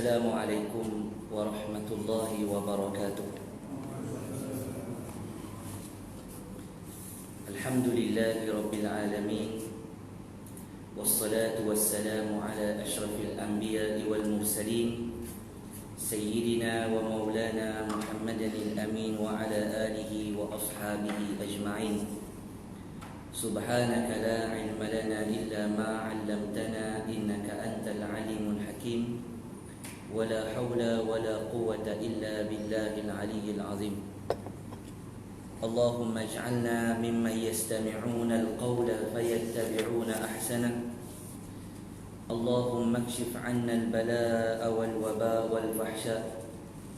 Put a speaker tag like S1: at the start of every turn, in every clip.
S1: Assalamualaikum warahmatullahi wabarakatuh. Alhamdulillahi rabbil alamin. Wassalatu wassalamu ala ashrafil anbiya'i wal mursalin Sayyidina wa maulana Muhammadin al-amin wa ala alihi wa ashabihi ajma'in. Subhanaka la ilma lana illa ma 'allamtana innaka antal alimul hakim. ولا حول ولا قوة إلا بالله العلي العظيم. اللهم اجعلنا ممن يستمعون القول فيتبعون أحسنه. اللهم اكشف عنا البلاء والوباء والفحشاء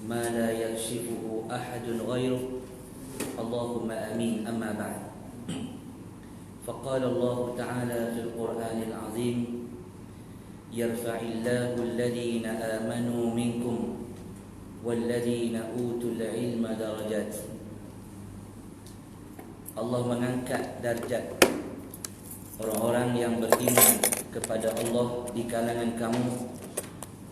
S1: ما لا يكشفه أحد غيره. اللهم آمين. أما بعد، فقال الله تعالى في القرآن العظيم: يرفع الله الذين آمنوا منكم والذين أوتوا العلم درجات. Allah mengangkat darjat orang-orang yang beriman kepada Allah di kalangan kamu,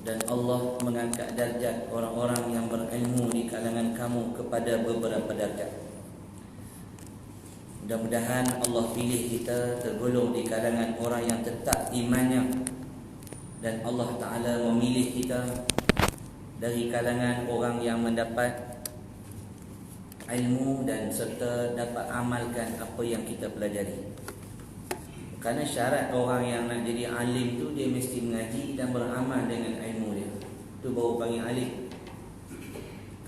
S1: dan Allah mengangkat darjat orang-orang yang berilmu di kalangan kamu kepada beberapa darjat. Mudah-mudahan Allah pilih kita tergolong di kalangan orang yang tetap imannya, dan Allah Ta'ala memilih kita dari kalangan orang yang mendapat ilmu dan serta dapat amalkan apa yang kita pelajari. Kerana syarat orang yang nak jadi alim tu, dia mesti mengaji dan beramal dengan ilmu dia. Itu baru panggil alim.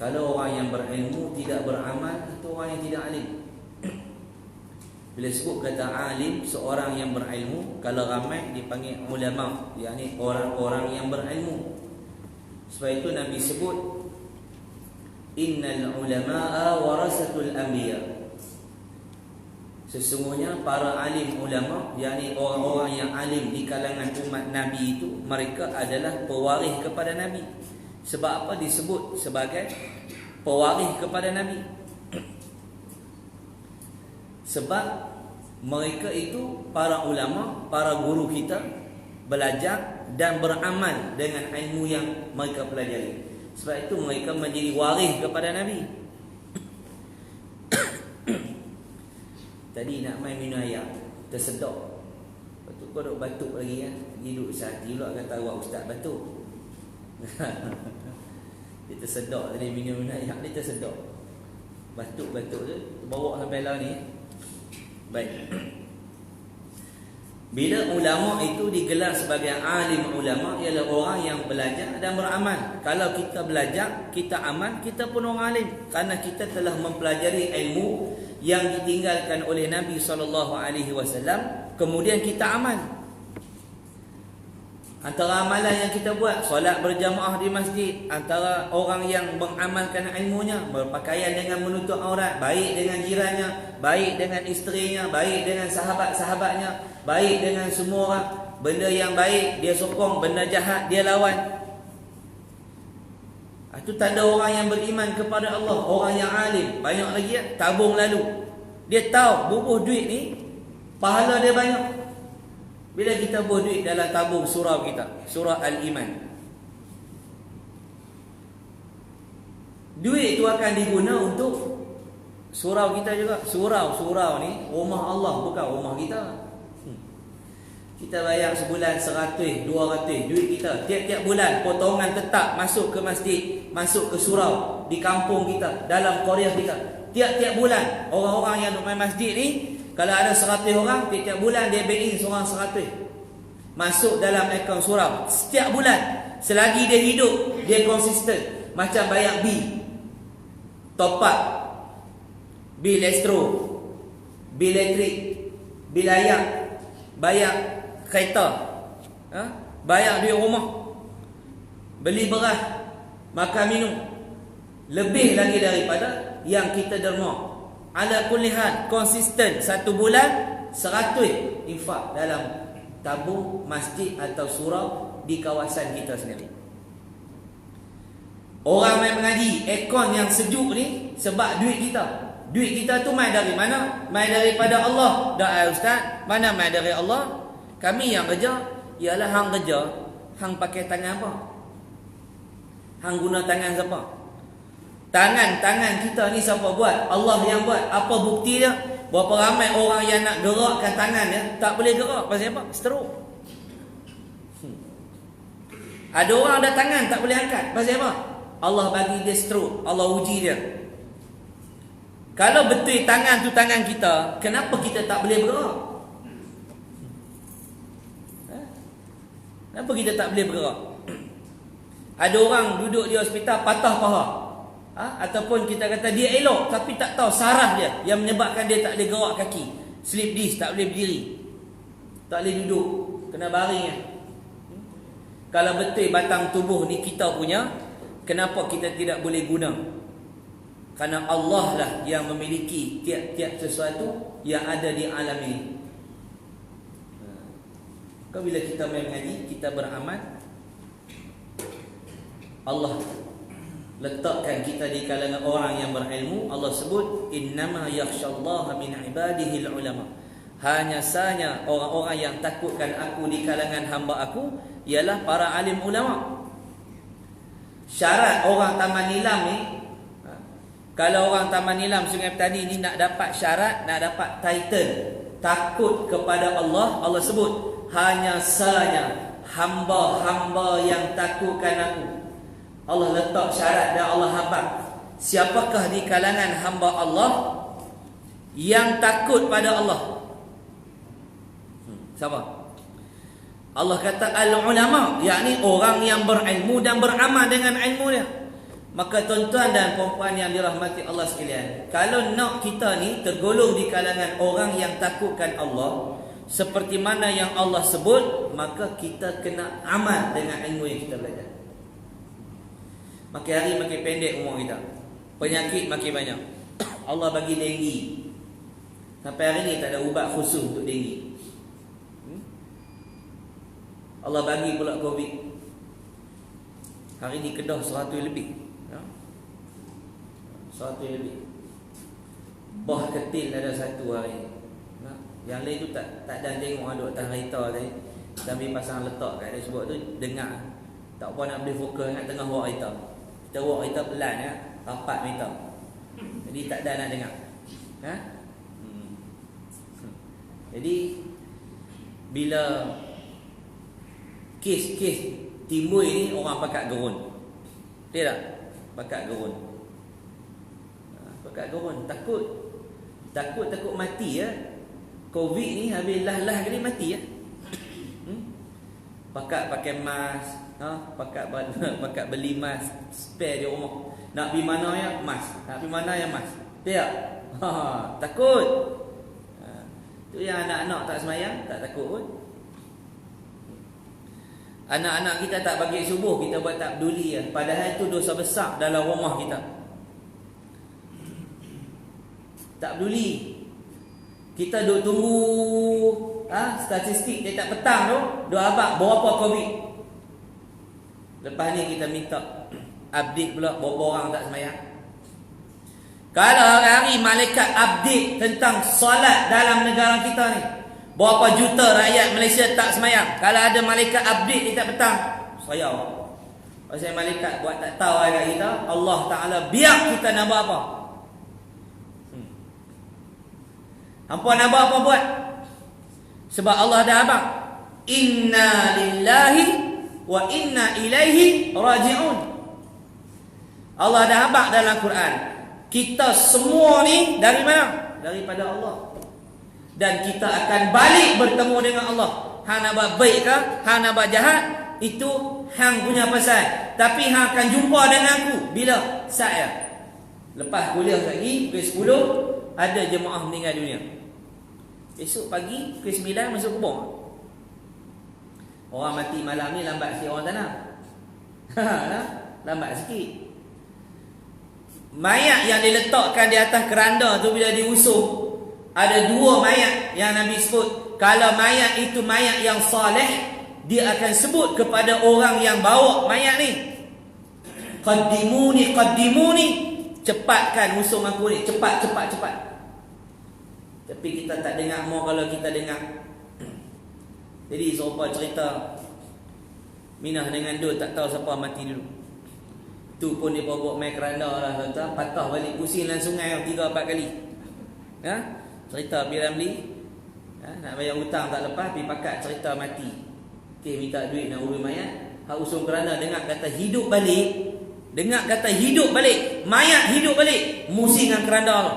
S1: Kalau orang yang berilmu tidak beramal, itu orang yang tidak alim. Bila sebut kata alim, seorang yang berilmu, kalau ramai dipanggil ulama, yakni orang-orang yang berilmu. Sebab itu Nabi sebut, innal ulama'a warasatul anbiya. Sesungguhnya para alim ulama, yakni orang-orang yang alim di kalangan umat Nabi itu, mereka adalah pewaris kepada Nabi. Sebab apa disebut sebagai pewaris kepada Nabi? Sebab mereka itu para ulama, para guru kita, belajar dan beramal dengan ilmu yang mereka pelajari. Sebab itu mereka menjadi waris kepada Nabi. Tadi nak main minum air, tersedok. Lepas tu kau duk batuk lagi kan? Hidup sehati pula kata awak ustaz batuk. Dia tersedok tadi minum air, dia tersedok. Batuk-batuk tu bawa sampai lah ni. Baik. Bila ulama itu digelar sebagai alim ulama, ialah orang yang belajar dan beramal. Kalau kita belajar, kita amal, kita pun orang alim, kerana kita telah mempelajari ilmu yang ditinggalkan oleh Nabi SAW, kemudian kita amal. Antara amalan yang kita buat, solat berjamaah di masjid. Antara orang yang mengamalkan ilmunya, berpakaian dengan menutup aurat, baik dengan jirannya, baik dengan isterinya, baik dengan sahabat-sahabatnya, baik dengan semua orang. Benda yang baik dia sokong, benda jahat dia lawan. Itu tanda orang yang beriman kepada Allah, orang yang alim. Banyak lagi ya, tabung lalu. Dia tahu bubuh duit ni pahala dia banyak. Bila kita buat duit dalam tabung surau kita, surah Al-Iman, duit itu akan diguna untuk surau kita juga. Surau ni rumah Allah, bukan rumah kita. Kita bayar sebulan 100, 200 duit kita. Tiap-tiap bulan potongan tetap masuk ke masjid, masuk ke surau di kampung kita, dalam qaryah kita. Tiap-tiap bulan orang-orang yang duduk main masjid ni, kalau ada 100 orang, tiap-tiap bulan dia bain seorang 100 masuk dalam akaun surau. Setiap bulan, selagi dia hidup, dia konsisten. Macam bayar bil, top up, bil elektro, bil elektrik, bil air, bayar kereta, bayar duit rumah, beli beras, makan minum. Lebih lagi daripada yang kita derma. Ala kulli hal, konsisten satu bulan 100 infak dalam tabung masjid atau surau di kawasan kita sendiri. Orang main mengaji, akaun yang sejuk ni sebab duit kita. Duit kita tu main dari mana? Main daripada Allah. Dah ustaz, mana main dari Allah? Kami yang kerja, ialah hang kerja, hang pakai tangan apa? Hang guna tangan siapa? Tangan kita ni siapa buat? Allah yang buat. Apa bukti dia? Berapa ramai orang yang nak gerakkan tangan dia tak boleh gerak. Pasal apa? Stroke. Ada orang ada tangan tak boleh angkat. Pasal apa? Allah bagi dia stroke. Allah uji dia. Kalau betul tangan tu tangan kita, kenapa kita tak boleh bergerak? Kenapa kita tak boleh bergerak? Ada orang duduk di hospital patah paha. Ataupun kita kata dia elok tapi tak tahu saraf dia yang menyebabkan dia tak boleh gerak kaki. Slip disc, tak boleh berdiri. Tak boleh duduk, kena baring. Kalau betul batang tubuh ni kita punya, kenapa kita tidak boleh guna? Kerana Allah lah yang memiliki tiap-tiap sesuatu yang ada di alam ini. Kalau bila kita main mengaji, kita beramal, Allah letakkan kita di kalangan orang yang berilmu. Allah sebut innama yakhsyallaha min ibadihi ulama. Hanya sahaja orang-orang yang takutkan aku di kalangan hamba aku ialah para alim ulama. Syarat orang Taman Nilam ni, kalau orang Taman Nilam Sungai Petani ni nak dapat syarat, nak dapat title takut kepada Allah, Allah sebut hanya sahaja hamba-hamba yang takutkan aku. Allah letak syarat dan Allah habaq. Siapakah di kalangan hamba Allah yang takut pada Allah? Siapa? Allah kata al-ulama, yakni orang yang berilmu dan beramal dengan ilmu dia. Maka tuan-tuan dan puan-puan yang dirahmati Allah sekalian, kalau nak kita ni tergolong di kalangan orang yang takutkan Allah seperti mana yang Allah sebut, maka kita kena amal dengan ilmu yang kita belajar. Makin hari makin pendek umur kita, penyakit makin banyak. Allah bagi denggi, sampai hari ni tak ada ubat khusus untuk denggi. Allah bagi pula Covid. Hari ni Kedah 100 lebih, 100 lebih. Bah ketil ada satu hari. Yang lain tu tak ada tengok ada atas kereta tadi. Sambil pasang letak kat dia sebab tu dengar. Tak apa nak boleh fokus kat tengah bawa kereta. Kita bawa kereta pelan ya, rapat meter. Jadi tak ada nak dengar. Jadi bila kes-kes timbul ni orang pakat gerun. Betul tak? Pakat gerun. Pakat gerun, takut mati ya. Covid ni habis lah kali mati ya. Pakai mask, pakat beli mask spare di rumah. Nak pergi mana ya mask, nak pergi mana ya mask. Betul tak? Takut. Tu yang anak-anak tak semayang, tak takut pun. Anak-anak kita tak bagi subuh, kita buat tak peduli ya. Padahal itu dosa besar dalam rumah kita. Tak peduli. Kita duk tunggu statistik tiap petang tu, duk abang berapa Covid. Lepas ni kita minta update pula berapa orang tak semayang. Kalau hari-hari malaikat update tentang solat dalam negara kita ni, berapa juta rakyat Malaysia tak semayang. Kalau ada malaikat update tiap petang, saya pasal malaikat buat tak tahu agak kita, Allah Ta'ala biar kita nak buat apa. Hampa nak buat apa buat. Sebab Allah dah abang, inna lillahi wa inna ilaihi raji'un. Allah dah abang dalam Quran, kita semua ni dari mana? Daripada Allah. Dan kita akan balik bertemu dengan Allah. Hang nak buat baik ke, hang nak buat jahat, itu hang punya pasal. Tapi hang akan jumpa dengan aku bila? Saya lepas kuliah lagi pukul 10 ada jemaah meninggal dunia. Esok pagi pukul 9 masuk kubur. Orang mati malam ni lambat sikit orang tanah. Lambat sikit. Mayat yang diletakkan di atas keranda tu bila diusuh, ada dua mayat yang Nabi sebut. Kalau mayat itu mayat yang saleh, dia akan sebut kepada orang yang bawa mayat ni, qaddimuni, cepatkan musuh aku ni, cepat. Tapi kita tak dengar. Mau kalau kita dengar. Jadi serupa cerita Minah dengan Dut tak tahu siapa mati dulu. Tu pun dia bawa main keranda lah tuan-tuan. Patah balik pusing dalam sungai 3-4 kali. Ha? Cerita pergi Ramli. Nak bayar hutang tak lepas, pergi pakat cerita mati. Okey, minta duit nak urus mayat. Hak usung kerana dengar kata hidup balik. Dengar kata hidup balik. Mayat hidup balik. Musing dengan keranda tu.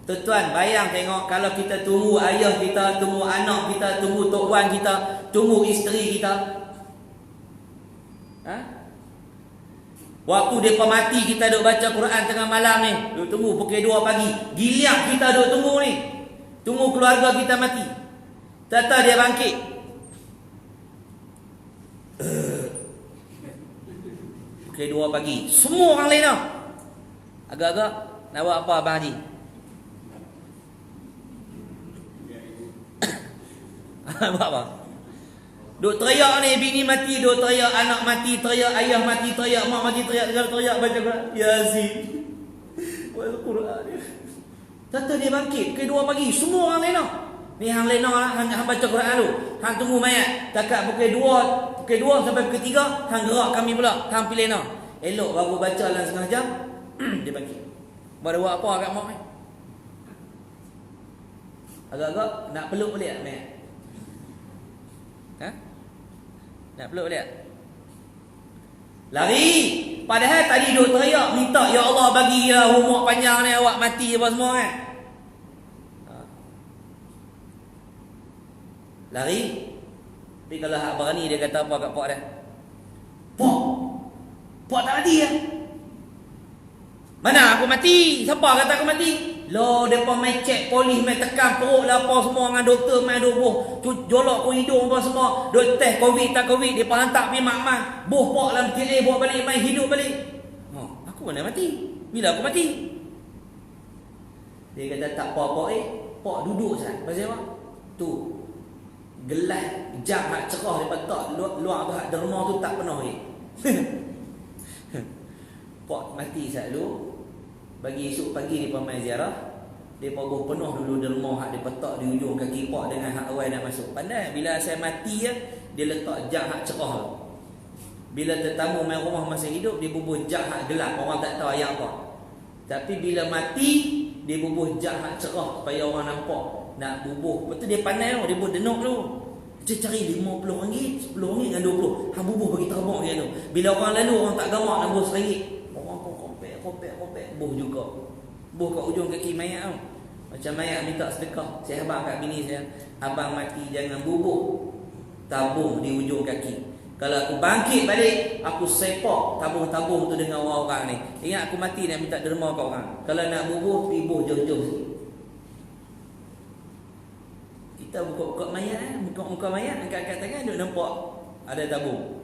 S1: Tuan-tuan, bayang tengok kalau kita tunggu ayah kita, tunggu anak kita, tunggu tok wan kita, tunggu isteri kita. Ha? Waktu depa mati kita duk baca Quran tengah malam ni, duk tunggu pukul 2 pagi. Giliak kita duk tunggu ni. Tunggu keluarga kita mati. Tata dia bangkit. Pukul 2 pagi. Semua orang lain dah. Agak-agak nak buat apa Abang Haji? Buat apa? Duk teriak ni, bini mati, duk teriak anak mati, teriak ayah mati, teriak mak mati, teriak baca Quran. Yasin. Wal Quran. Tata dia bangkit ke 2 pagi, semua orang lena. Ni hang lena hang baca Quran dulu. Hang tunggu mayat. Takat pukul 2 sampai pukul 3, hang gerak kami pula, hang pilih lena. Elok baru baca dalam setengah jam, dia bangkit. Baru buat apa agak mak ni? Agak-agak nak peluk balik mayat. Ha? Nak peluk balik? Lari. Padahal tadi duk teriak minta ya Allah bagi umur panjang ni, awak mati apa semua kan. Lari. Tapi kalau hak berani dia kata apa kat pak dia? Pak tak mati kan? Mana aku mati? Siapa kata aku mati? Loh, mereka main cek polis, main tekan perut lah apa semua dengan doktor, main duk boh. Jolok ke hidung apa semua. Duk test COVID tak COVID. Mereka hantar pergi mak-mak. Boh pak dalam KA, bawa balik, main hidup balik. Aku mana mati? Bila aku mati? Dia kata tak apa-apa pak duduk saja. Pasal apa? Tu. Gelas jam hak cerah daripada tak. Luar tu hak derma tu tak penuh lagi. Pak mati selalu. Bagi esok pagi dia main ziarah, dia bawa penuh dulu derma hak dia petak di ujung kaki pak dengan hak awal nak masuk. Pandai bila saya mati ya, dia letak jak hak cerah. Bila tetamu main rumah masa hidup, dia bubuh jak hak gelap, orang tak tahu ayat apa. Tapi bila mati, dia bubuh jak hak cerah supaya orang nampak. Nak bubuh. Betul dia pandai tu, dia bubuh denuk tu. Dia cari RM50, RM10 dengan RM20. Hang bubuh bagi terbang dia tu. Bila orang lalu orang tak gamak nak bubuh RM1. Kopek, buh juga. Buh kat ujung kaki mayat tu. Macam mayat minta sedekah. Saya abang kat bini saya, abang mati jangan bubuh, tabung di ujung kaki. Kalau aku bangkit balik, aku sepak tabung-tabung tu dengan orang-orang ni. Ingat aku mati nak minta derma kat orang. Kalau nak bubuh, pergi buh jauh-jauh sikit. Kita buka-buka mayat, buka-buka mayat, angkat-angkat tangan, duk nampak ada tabung.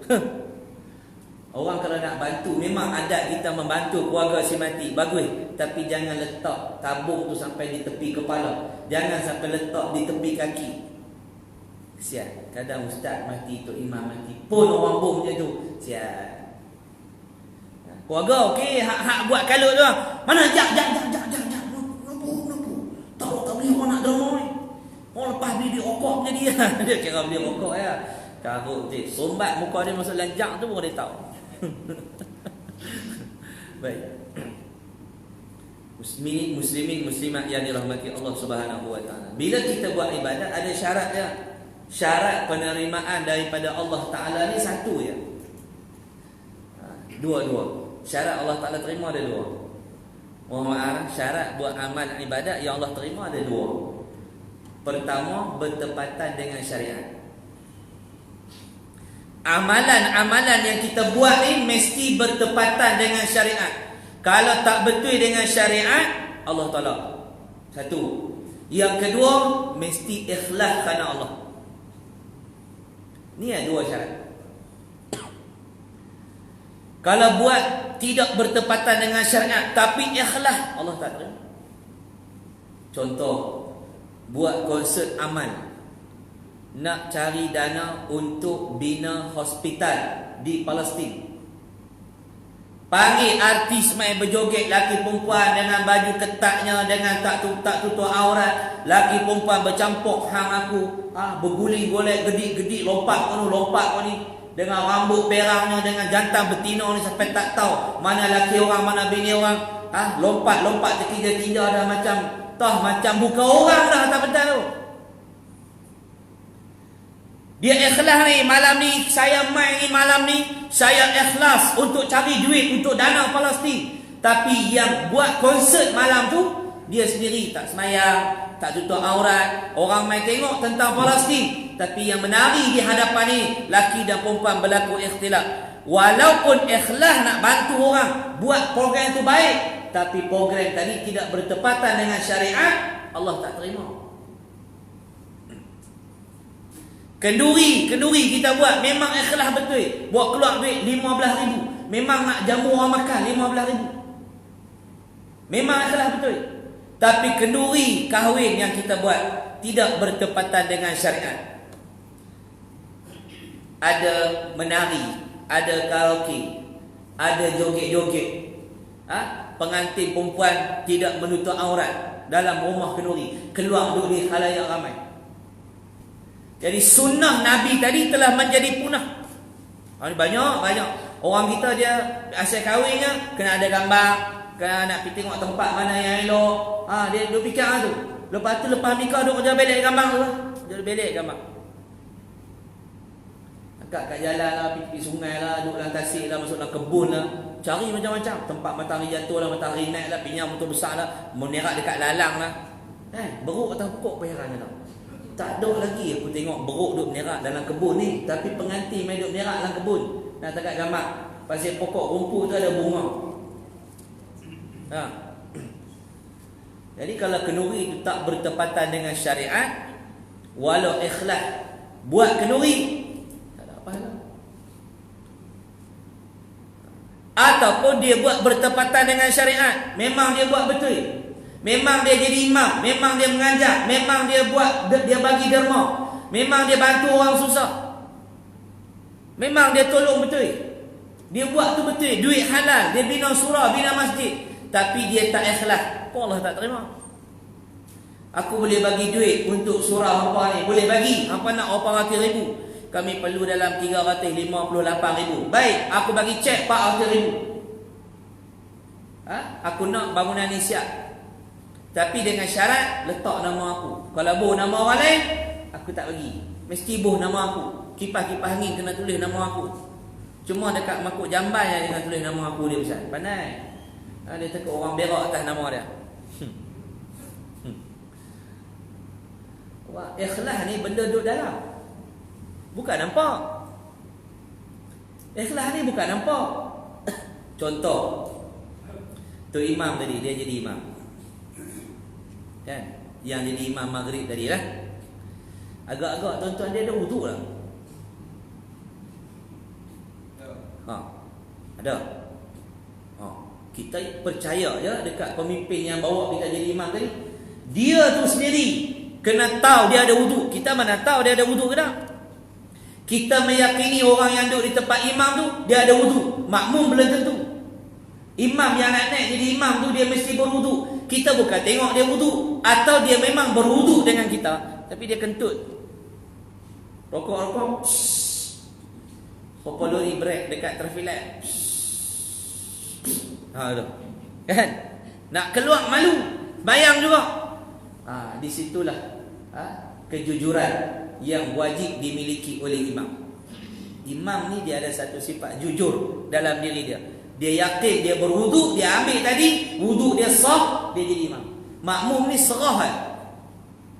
S1: Orang kalau nak bantu, memang adat kita membantu keluarga si mati, bagus. Tapi jangan letak tabung tu sampai di tepi kepala. Jangan sampai letak di tepi kaki. Kesian. Kadang ustaz mati, tok imam mati, pun orang bom macam tu. Kesian. Keluarga okey, hak buat kalut tu. Mana jak. Nampu. Tak boleh orang nak derma ni. Orang lepas beli rokok je dia. Dia kira beli rokok ya. Karut dia. Sombat muka dia masuk lanjak tu pun dia tahu. Baik. Muslimin muslimat yang dirahmati Allah Subhanahu wa taala. Bila kita buat ibadat ada syarat dia. Syarat penerimaan daripada Allah Taala ni satu je. Dua. Syarat Allah Taala terima ada dua. Syarat buat amal ibadat yang Allah terima ada dua. Pertama, bertepatan dengan syariat. Amalan-amalan yang kita buat ni mesti bertepatan dengan syariat. Kalau tak betul dengan syariat, Allah tolak. Satu. Yang kedua, mesti ikhlas kerana Allah. Ni ada dua syarat. Kalau buat tidak bertepatan dengan syariat tapi ikhlas, Allah tak terima. Contoh, buat konsert amal, nak cari dana untuk bina hospital di Palestin. Panggil artis main berjoget, laki perempuan dengan baju ketatnya, dengan tak tutup aurat, laki perempuan bercampur hang aku, berguling golek gedik-gedik, lompat kau ni. dengan rambut peraknya, dengan jantan betina ni sampai tak tahu mana laki orang, mana bini orang. Lompat-lompat terkija-kija dah macam bukan orang dah atas pedal tu. Dia ikhlas ni, malam ni saya main ni, malam ni saya ikhlas untuk cari duit untuk dana Palestin. Tapi yang buat konsert malam tu, dia sendiri tak semayang, tak tutup aurat. Orang main tengok tentang Palestin, tapi yang menari di hadapan ni laki dan perempuan berlaku ikhtilaf. Walaupun ikhlas nak bantu orang buat program tu baik, tapi program tadi tidak bertepatan dengan syariat, Allah tak terima. Kenduri kita buat memang ikhlas betul, buat keluar duit 15,000, memang nak jamu orang makan 15,000, memang ikhlas betul. Tapi kenduri kahwin yang kita buat tidak bertepatan dengan syariat. Ada menari, ada karaoke, ada joget-joget. Pengantin perempuan tidak menutup aurat dalam rumah kenduri, keluar duduk di khalayak ramai. Jadi sunnah Nabi tadi telah menjadi punah. Banyak orang kita dia asyik kahwinnya kena ada gambar, kena nak pergi tengok tempat mana yang elok. Dia fikir tu. Lepas tu lepas nikah duk kerja belik gambar tu. Dia belik gambar. Kat jalan lah, pergi sungai lah, duduk dalam tasik lah, masuk dalam kebun lah, cari macam-macam tempat matahari jatuh lah, matahari naik lah, pinjam motor besar lah, menerak dekat lalang lah. Beruk atas pokok perannya tau. Tak ada lagi aku tengok beruk duduk menerak dalam kebun ni, tapi pengantin main duduk menerak dalam kebun. Nak dekat gambar pasal pokok rumput tu ada bunga. Jadi kalau kenduri itu tak bertepatan dengan syariat, walau ikhlas buat kenduri, ataupun dia buat bertepatan dengan syariat, memang dia buat betul, memang dia jadi imam, memang dia mengajar, memang dia buat, dia bagi derma, memang dia bantu orang susah, memang dia tolong betul, dia buat tu betul, duit halal, dia bina surau, bina masjid, tapi dia tak ikhlas, Allah tak terima. Aku boleh bagi duit untuk surau hampa ni, boleh bagi, hampa nak 400,000, kami perlu dalam 358,000. Baik, aku bagi cek 400,000. Aku nak bangunan ni siap, tapi dengan syarat letak nama aku. Kalau boh nama orang lain, aku tak bagi. Mesti boh nama aku. Kipas-kipas angin kena tulis nama aku. Cuma dekat makuk jamban yang dengan tulis nama aku dia besar. Pandai. Dia takut orang berak atas nama dia. Wah, ikhlas ni benda duduk dalam. Bukan nampak. Ikhlas ni bukan nampak. Contoh, tu imam tadi, dia jadi imam, kan? Yang jadi imam maghrib tadi lah. Agak-agak tuan-tuan dia ada wuduk lah. Ada. Kita percaya je dekat pemimpin yang bawa kita jadi imam tadi, dia tu sendiri kena tahu dia ada wuduk. Kita mana tahu dia ada wuduk ke tak? Kita meyakini orang yang duduk di tempat imam tu dia ada wuduk. Makmum belum tentu. Imam yang nak naik jadi imam tu dia mesti berwuduk. Kita bukan tengok dia wuduk, atau dia memang berwuduk dengan kita, tapi dia kentut. Rokok-rokok. Popolori break dekat traffic light. Tu. Kan? Nak keluar malu, bayang juga. Di situlah kejujuran yang wajib dimiliki oleh imam. Imam ni dia ada satu sifat jujur dalam diri dia. Dia yakin dia berwuduk, dia ambil tadi, wuduk dia sah, dia jadi imam. Makmum ni serah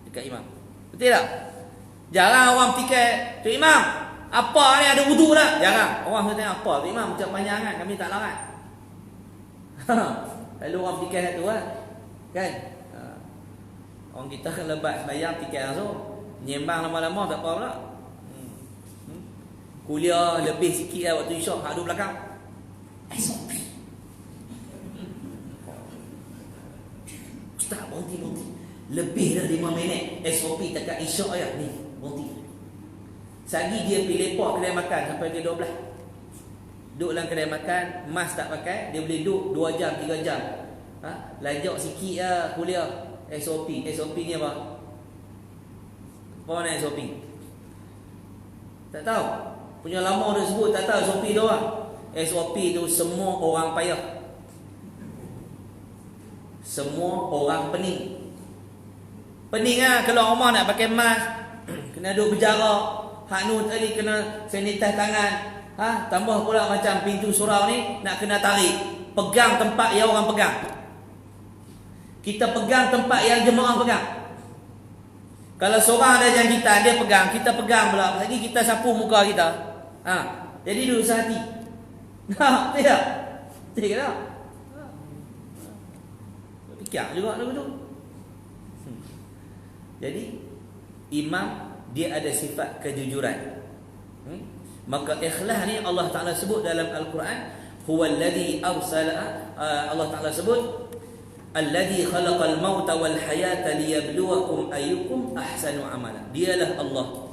S1: dekat imam. Betul tak? Jarang orang fikir, tu imam, apa ni ada wuduk tak? Jarang. Orang kata apa? Tu imam macam panjang kan, kami tak larat. Lalu orang fikir tu kan. Orang kita kan lebat sembahyang fikir langsung. Nyembang lama-lama tak apa pula. Kuliah lebih sikit lah waktu isyak, hak duduk belakang. SOP. Ustaz, berhenti. Lebih dah 5 minit SOP dekat isyak je. Ni, berhenti. Sagi dia pergi lepak kedai makan sampai ke 12. Duduk dalam kedai makan, mask tak pakai, dia boleh duduk 2 jam, 3 jam. Lajak sikit lah kuliah. SOP ni apa? Apa mana SOP? Tak tahu. Punya lama dah sebut, tak tahu SOP tu orang. SOP tu semua orang payah. Semua orang pening. Pening lah keluar rumah nak pakai mask. Kena duduk berjarak. Hak nu tadi kena sanitize tangan. Tambah pula macam pintu surau ni nak kena tarik. Pegang tempat yang orang pegang. Kita pegang tempat yang jemaah pegang. Kalau seorang ada jangkitan, dia pegang, kita pegang pula. Lagi kita sapu muka kita. Jadi duduk sehati. Tidak? Tidak tak? Fikir juga lagu tu. Jadi imam dia ada sifat kejujuran. Maka ikhlas ni Allah Taala sebut dalam Al-Quran, huwallazi arsala, Allah Taala sebut alladzi khalaqal mauta wal hayata liyabluwakum ayyukum ahsanu amala. Dialah Allah.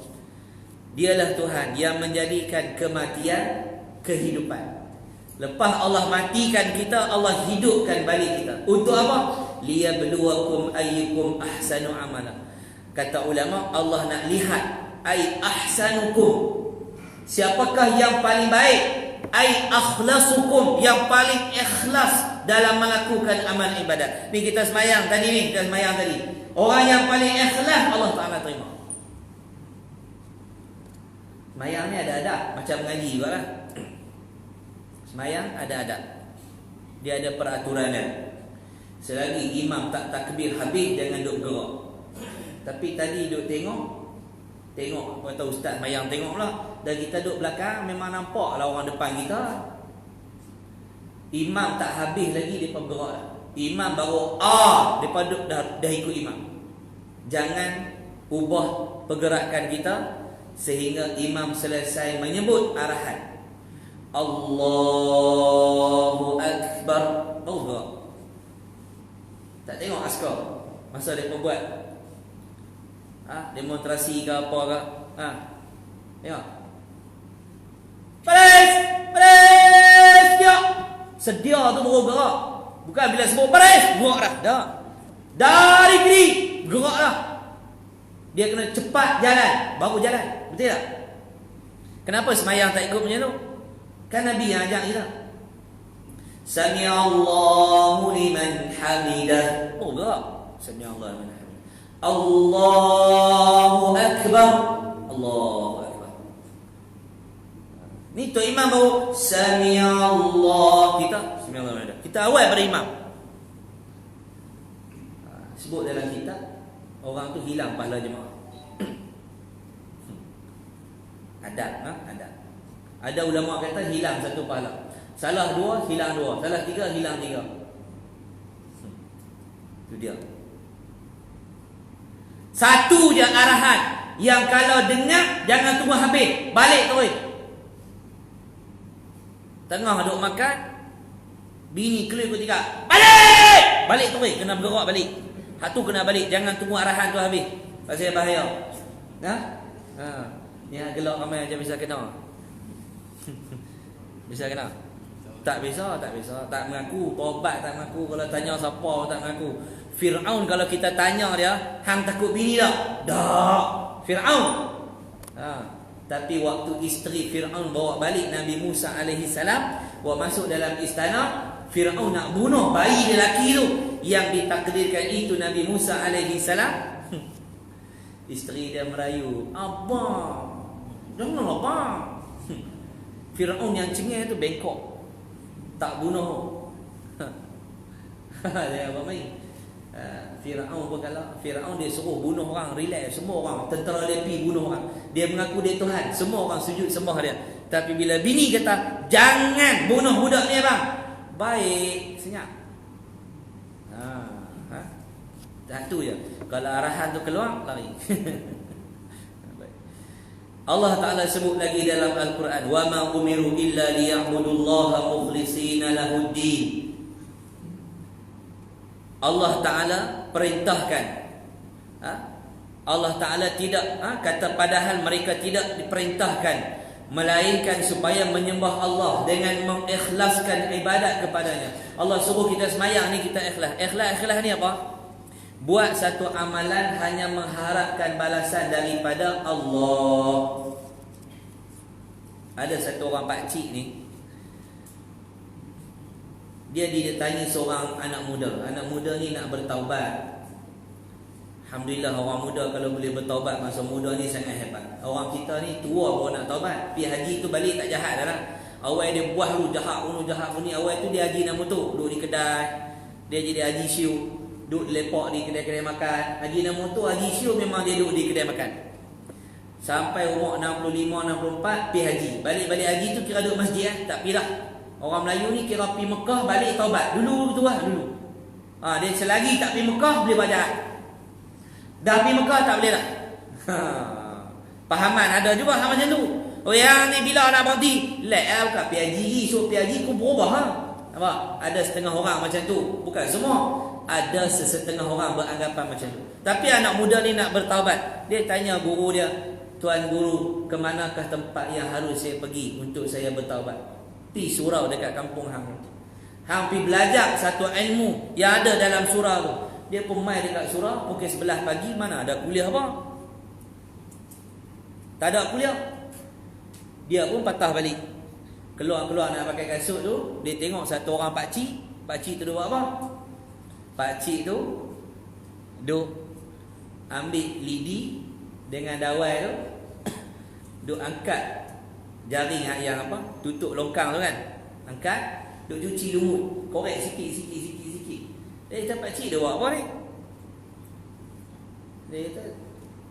S1: Dialah Tuhan yang menjadikan kematian kehidupan. Lepas Allah matikan kita, Allah hidupkan balik kita. Untuk apa? Liyabluwakum ayyukum ahsanu amala. Kata ulama, Allah nak lihat ai ahsanukum. Siapakah yang paling baik? Ai akhlasukum, yang paling ikhlas dalam melakukan amal ibadat. Ni kita semayang tadi ni, kita semayang tadi. Orang yang paling ikhlas Allah Taala terima. Semayang ni ada adab, macam mengaji juga lah. Semayang ada adab. Dia ada peraturan dia. Selagi imam tak takbir habis, jangan duduk gerak. Tapi tadi duduk tengok apa kata ustaz semayang tengok pula. Dan kita duduk belakang, memang nampak lah orang depan kita. Imam tak habis lagi, dia bergerak dah. Imam baru depa duduk dah ikut imam. Jangan ubah pergerakan kita sehingga imam selesai menyebut arahan. Allahu Akbar, baru gerak. Tak tengok askar masa dia buat demonstrasi ke apa ke. Tengok. Baris, dia. Sedia tu baru gerak. Bukan bila sebut baris, gerak dah. Dari kiri, gerak dah. Dia kena cepat jalan, baru jalan. Betul tak? Kenapa semayang tak ikut macam tu? Kan Nabi yang ajak kita. Sami'allahu liman hamidah. Gerak. Sami'allahu liman hamidah. Allahu Akbar. Allahu Akbar. Ni tu imam baru Sami'allah. Kita awal pada imam. Sebut dalam kitab, orang tu hilang pahala jemaah. Adab. Ada ulama kata hilang satu pahala. Salah dua, hilang dua. Salah tiga, hilang tiga. Itu dia. Satu je arahan yang kalau dengar jangan tunggu habis, balik terus. Tengah duk makan, bini keluar ketiga, balik terus, kena bergerak balik. Hak tu kena balik, jangan tunggu arahan tu habis. Pasal bahaya. Ni gelak ramai macam bisa kena. Bisa kena? Tak bisa. Tak mengaku, taubat tak mengaku, kalau tanya siapa tak mengaku. Fir'aun kalau kita tanya dia, hang takut bini tak? Tak. Fir'aun. Tapi waktu isteri Fir'aun bawa balik Nabi Musa alaihi salam, bawa masuk dalam istana, Fir'aun nak bunuh bayi dia lelaki tu yang ditakdirkan itu Nabi Musa alaihi salam. Isteri dia merayu, "Abang, jangan abang." Fir'aun yang cengeng tu bengkok, tak bunuh. Dia apa main? Fir'aun berkala, Fir'aun dia suruh bunuh orang, relax semua orang, tentera dia pergi bunuh orang. Dia mengaku dia Tuhan, semua orang sujud sembah dia. Tapi bila bini kata, "Jangan bunuh budak ni abang." Baik, senyap. Satu je. Kalau arahan tu keluar, lari. Allah Ta'ala sebut lagi dalam Al-Quran, "Wa ma umiru illa liya'budullaha mukhlishina lahuddin." Allah Ta'ala perintahkan. Allah Ta'ala tidak kata padahal mereka tidak diperintahkan, melainkan supaya menyembah Allah dengan mengikhlaskan ibadat kepadanya. Allah suruh kita semayang ni, kita ikhlas. Ikhlas ni apa? Buat satu amalan hanya mengharapkan balasan daripada Allah. Ada satu orang pakcik ni, dia ditanya seorang anak muda. Anak muda ni nak bertaubat. Alhamdulillah, orang muda kalau boleh bertaubat masa muda ni sangat hebat. Orang kita ni tua baru nak taubat. Pergi haji tu balik tak jahat dah lah. Awal dia buah dulu, jahat ni. Awal tu dia haji nama tu, duduk di kedai. Dia jadi haji syiu, duduk lepak di kedai-kedai makan. Haji nama tu haji syiu, memang dia duduk di kedai makan. Sampai umur 65, 64 pergi haji. Balik-balik haji tu kira duduk masjid tak pergi dah. Orang Melayu ni kira pergi Mekah balik taubat. Dulu tu lah dulu. Dia selagi tak pergi Mekah boleh buat jahat. Dah pergi Mekah tak boleh dah. Pahaman ada juga hal macam tu. Oh yang ni bila nak berhenti? Lek bukan pergi haji, so pergi haji kau berubah ha. Apa? Ada setengah orang macam tu. Bukan semua. Ada sesetengah orang beranggapan macam tu. Tapi anak muda ni nak bertaubat. Dia tanya guru dia, "Tuan guru, ke manakah tempat yang harus saya pergi untuk saya bertaubat?" Pi surau dekat kampung hang. Hang pi belajar satu ilmu yang ada dalam surau tu. Dia pun mai dekat surau pukul 11 pagi, mana ada kuliah apa? Tak ada kuliah. Dia pun patah balik. Keluar-keluar nak pakai kasut tu, dia tengok satu orang pakcik. Pakcik tu duk buat apa? Pakcik tu duk ambil lidi dengan dawai tu, duk angkat jaring yang apa, tutup longkang tu kan, angkat, duk cuci lumut, korek sikit. Dia kata, "Pakcik dia buat apa ni?" Dia kata,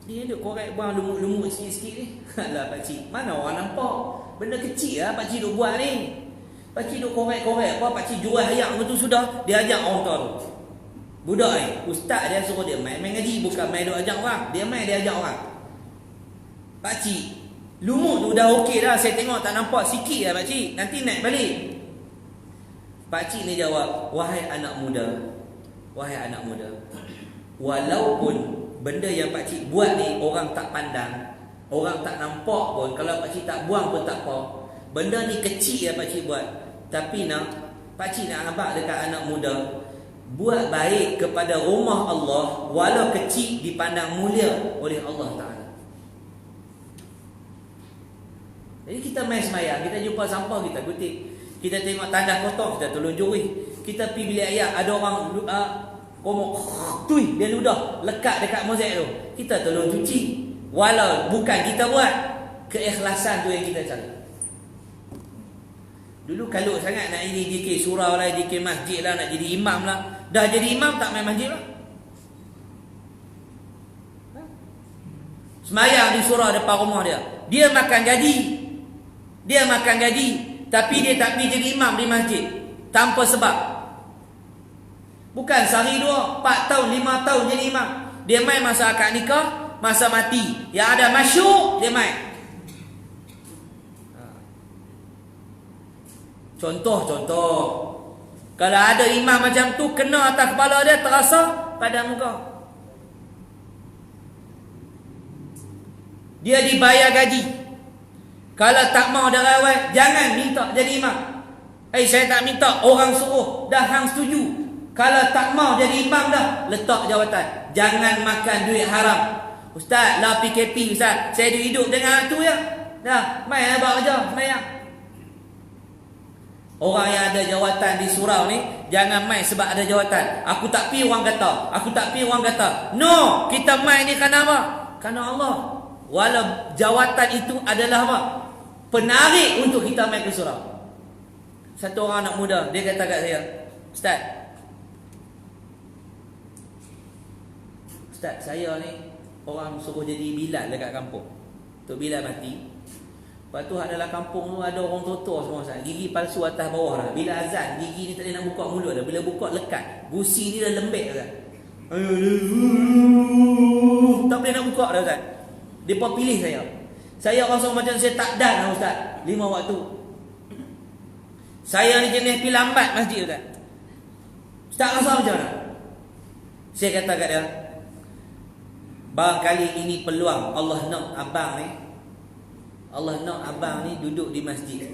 S1: "Dia duk korek buang lumut-lumut sikit-sikit ni." Alah pakcik, mana orang nampak? Benda kecil lah pakcik duk buat ni. Pakcik duk korek-korek apa, pakcik jual ayak betul sudah. Dia ajak orang tu. Budak ni, ustaz dia suruh dia main ngaji, bukan main duk ajak orang. Dia main dia ajak orang. "Pakcik, lumut tu dah okey dah, saya tengok tak nampak sikit lah pakcik, nanti naik balik." Pakcik ni jawab, wahai anak muda, walaupun benda yang pakcik buat ni orang tak pandang, orang tak nampak pun, kalau pakcik tak buang pun tak apa, benda ni kecil yang pakcik buat, tapi pakcik nak abang dekat anak muda, buat baik kepada rumah Allah, walau kecil dipandang mulia oleh Allah Ta'ala. Jadi kita main semayang, kita jumpa sampah, kita kutip. Kita tengok tandas kotor, kita tolong juri. Kita pergi bilik air, ada orang komok tui, dia ludah lekat dekat mozaik tu, kita tolong cuci. Walau bukan kita buat, keikhlasan tu yang kita cari. Dulu kalau sangat nak ini dikir surau lah, dikir masjid lah, nak jadi imam lah. Dah jadi imam tak main masjid lah. Semayang di surau depan rumah dia, dia makan gaji, tapi dia tak pergi jadi imam di masjid tanpa sebab. Bukan sehari 2, 4 tahun, 5 tahun jadi imam. Dia main masa akad nikah, masa mati. Yang ada masyuk, dia main. Contoh. Kalau ada imam macam tu, kena atas kepala dia, terasa pada muka. Dia dibayar gaji. Kalau tak mau dia rawat, jangan minta jadi imam. Saya tak minta, orang suruh, dah hang setuju. Kalau tak mau jadi imam dah, letak jawatan. Jangan makan duit haram. Ustaz, lah PKP Ustaz, saya hidup dengan tu ya. Dah, main abang aja, semayang. Orang yang ada jawatan di surau ni, jangan main sebab ada jawatan. Aku tak pi orang kata. No, kita main ni kerana apa? Kerana Allah. Walau jawatan itu adalah apa? Penarik untuk kita main ke surau. Satu orang anak muda, dia kata kat saya, Ustaz, saya ni orang suruh jadi Bilal dekat kampung. Tok Bilal mati. Lepas tu adalah kampung tu ada orang tua-tua semua Ustaz. Gigi palsu atas bawah dah. Bila azan, gigi ni tak boleh nak buka mulut dah. Bila buka lekat. Gusi ni dah lembek Ustaz. Tak boleh nak buka dah Ustaz. Dia pun pilih saya. Saya rasa macam saya tak dan lah Ustaz. 5 waktu. Saya ni jenis pergi lambat masjid Ustaz. Ustaz rasa macam mana? Saya kata kat dia, barangkali ini peluang Allah nak abang ni duduk di masjid.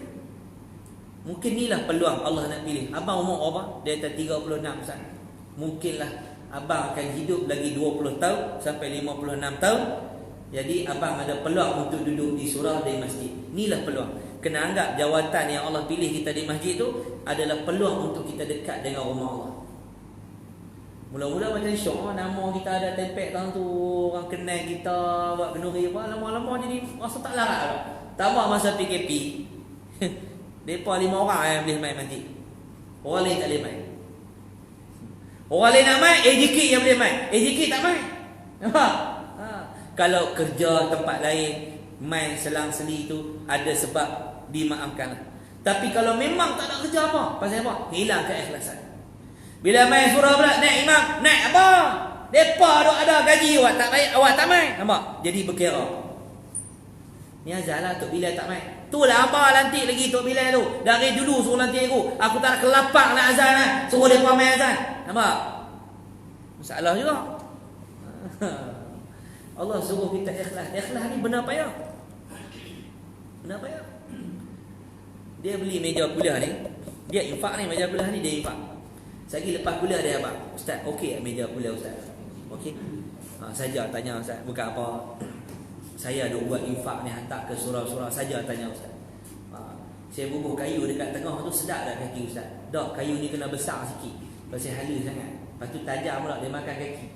S1: Mungkin inilah peluang Allah nak pilih. Abang umur apa? Dia kata 36 Ustaz. Mungkinlah abang akan hidup lagi 20 tahun sampai 56 tahun. Jadi abang ada peluang untuk duduk di surau di masjid. Inilah peluang. kena anggap jawatan yang Allah pilih kita di masjid tu adalah peluang untuk kita dekat dengan rumah Allah. Mula-mula macam syok, nama kita ada tempek tahun tu, orang kenal kita, buat kenduri apa, lama-lama jadi rasa tak larat lah. Tambah masa PKP, mereka 5 orang yang boleh main masjid. Orang lain tak boleh main. Orang lain nak main, AJK yang boleh main. AJK tak main. Nampak? Kalau kerja tempat lain, main selang-seli tu ada sebab dimaafkan. Tapi kalau memang tak ada kerja apa, pasal apa? Hilang keikhlasan. Bila main surah pula, naik imam, naik apa? Depa duk ada gaji awak tak baik, awak tak main. Nampak? Jadi berkira. Ni azal lah Tok Bilal tak main. Tu lah apa lantik lagi Tok Bilal tu. Dari dulu suruh lantik aku. Aku tak nak kelapak nak azan lah. Suruh depa main azan. Nampak? Masalah juga. Allah suruh kita ikhlas. Ikhlas ni benar payah. Benar payah. Dia beli meja kuliah ni. Dia infak ni, meja kuliah ni dia infak. Lagi lepas kuliah dia abang, Ustaz, okey tak meja kuliah Ustaz? Okey? Saja tanya Ustaz, bukan apa. Saya ada buat infak ni hantar ke surau-surau saja tanya Ustaz. Saya bubuh kayu dekat tengah tu sedap tak kaki Ustaz? Tak, kayu ni kena besar sikit. Pasal halus sangat. Lepas tu tajam pula dia makan kaki.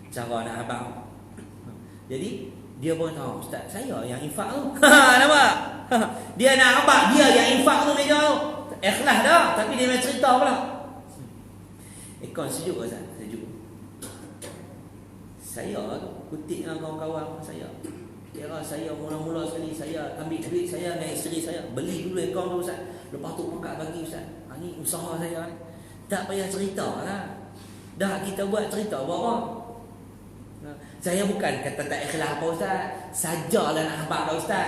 S1: Cara nak abang. Jadi dia pun tahu Ustaz, saya yang infak tu. Nampak? Dia nak abang, dia yang infak tu meja tu. Ikhlas dah, tapi dia main cerita pula. Kon sejuk ke Ustaz? Sejuk. Saya kutip dengan kawan-kawan saya. Kira saya mula-mula sekali saya ambil duit saya dengan isteri saya, beli dulu akaun tu Ustaz. Lepas tu buka bagi Ustaz. Ni usaha saya ni. Tak payah cerita lah. Dah kita buat cerita buat apa? Saya bukan kata tak ikhlas apa Ustaz. Sajalah nak habaq dah Ustaz.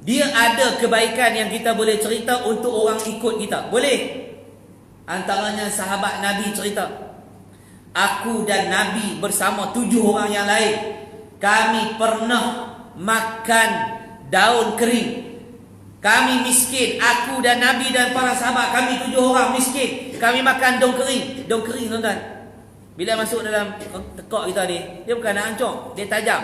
S1: Dia ada kebaikan yang kita boleh cerita untuk orang ikut kita. Boleh. Antaranya sahabat Nabi cerita. Aku dan Nabi bersama 7 orang yang lain. Kami pernah makan daun kering. Kami miskin. Aku dan Nabi dan para sahabat, kami 7 orang miskin. Kami makan daun kering. Daun kering tuan-tuan. Bila masuk dalam tekak kita ni, dia bukan nak hancur, dia tajam.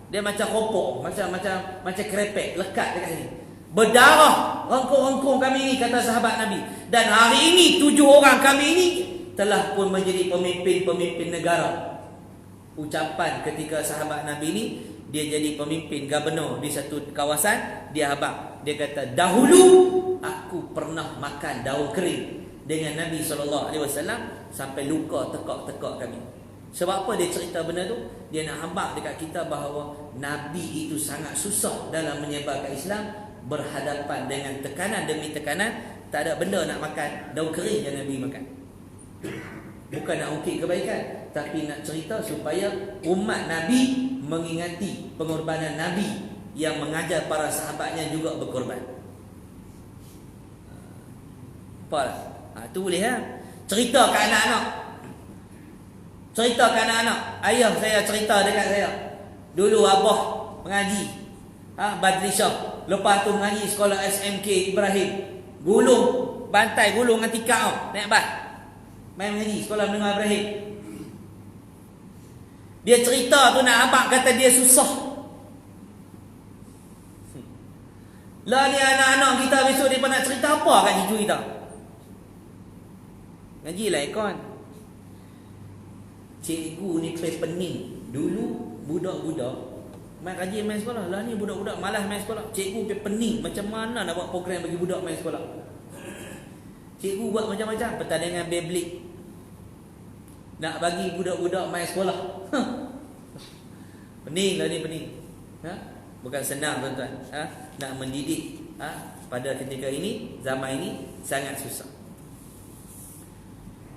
S1: Dia macam kopok, macam kerepek, lekat dekat sini. Berdarah rengkung-rengkung kami ini, kata sahabat Nabi. Dan hari ini 7 orang kami ini telah pun menjadi pemimpin-pemimpin negara. Ucapan ketika sahabat Nabi ini, dia jadi pemimpin gubernur di satu kawasan, dia habaq. Dia kata, dahulu aku pernah makan daun kering dengan Nabi SAW sampai luka tekak-tekak kami. Sebab apa dia cerita benda tu? Dia nak habaq dekat kita bahawa Nabi itu sangat susah dalam menyebarkan Islam, berhadapan dengan tekanan demi tekanan. Tak ada benda nak makan daun kering yang Nabi makan. Bukan nak ungkit kebaikan, tapi nak cerita supaya umat Nabi mengingati pengorbanan Nabi yang mengajar para sahabatnya juga berkorban. Apa? Tu boleh ha? Cerita ke anak-anak. Cerita ke anak-anak. Ayah saya cerita dekat saya. Dulu abah mengaji. Badri Shah. Lepas tu mengaji sekolah SMK Ibrahim. Gulung. Bantai gulung dengan tikar. Naik bas. Main mengaji sekolah menengah Ibrahim. Dia cerita tu nak abang kata dia susah. Lah ni anak-anak kita besok dia nak cerita apa kat cucu kita? Ngajilah ikon. Cikgu ni pening. Dulu budak-budak main kaji main sekolah. Lah ni budak-budak malas main sekolah. Cikgu pening. Macam mana nak buat program bagi budak main sekolah? Cikgu buat macam-macam. Pertandingan Beyblade. Nak bagi budak-budak main sekolah. Pening lah ni, pening. Bukan senang tuan-tuan. Nak mendidik pada ketika ini, zaman ini sangat susah.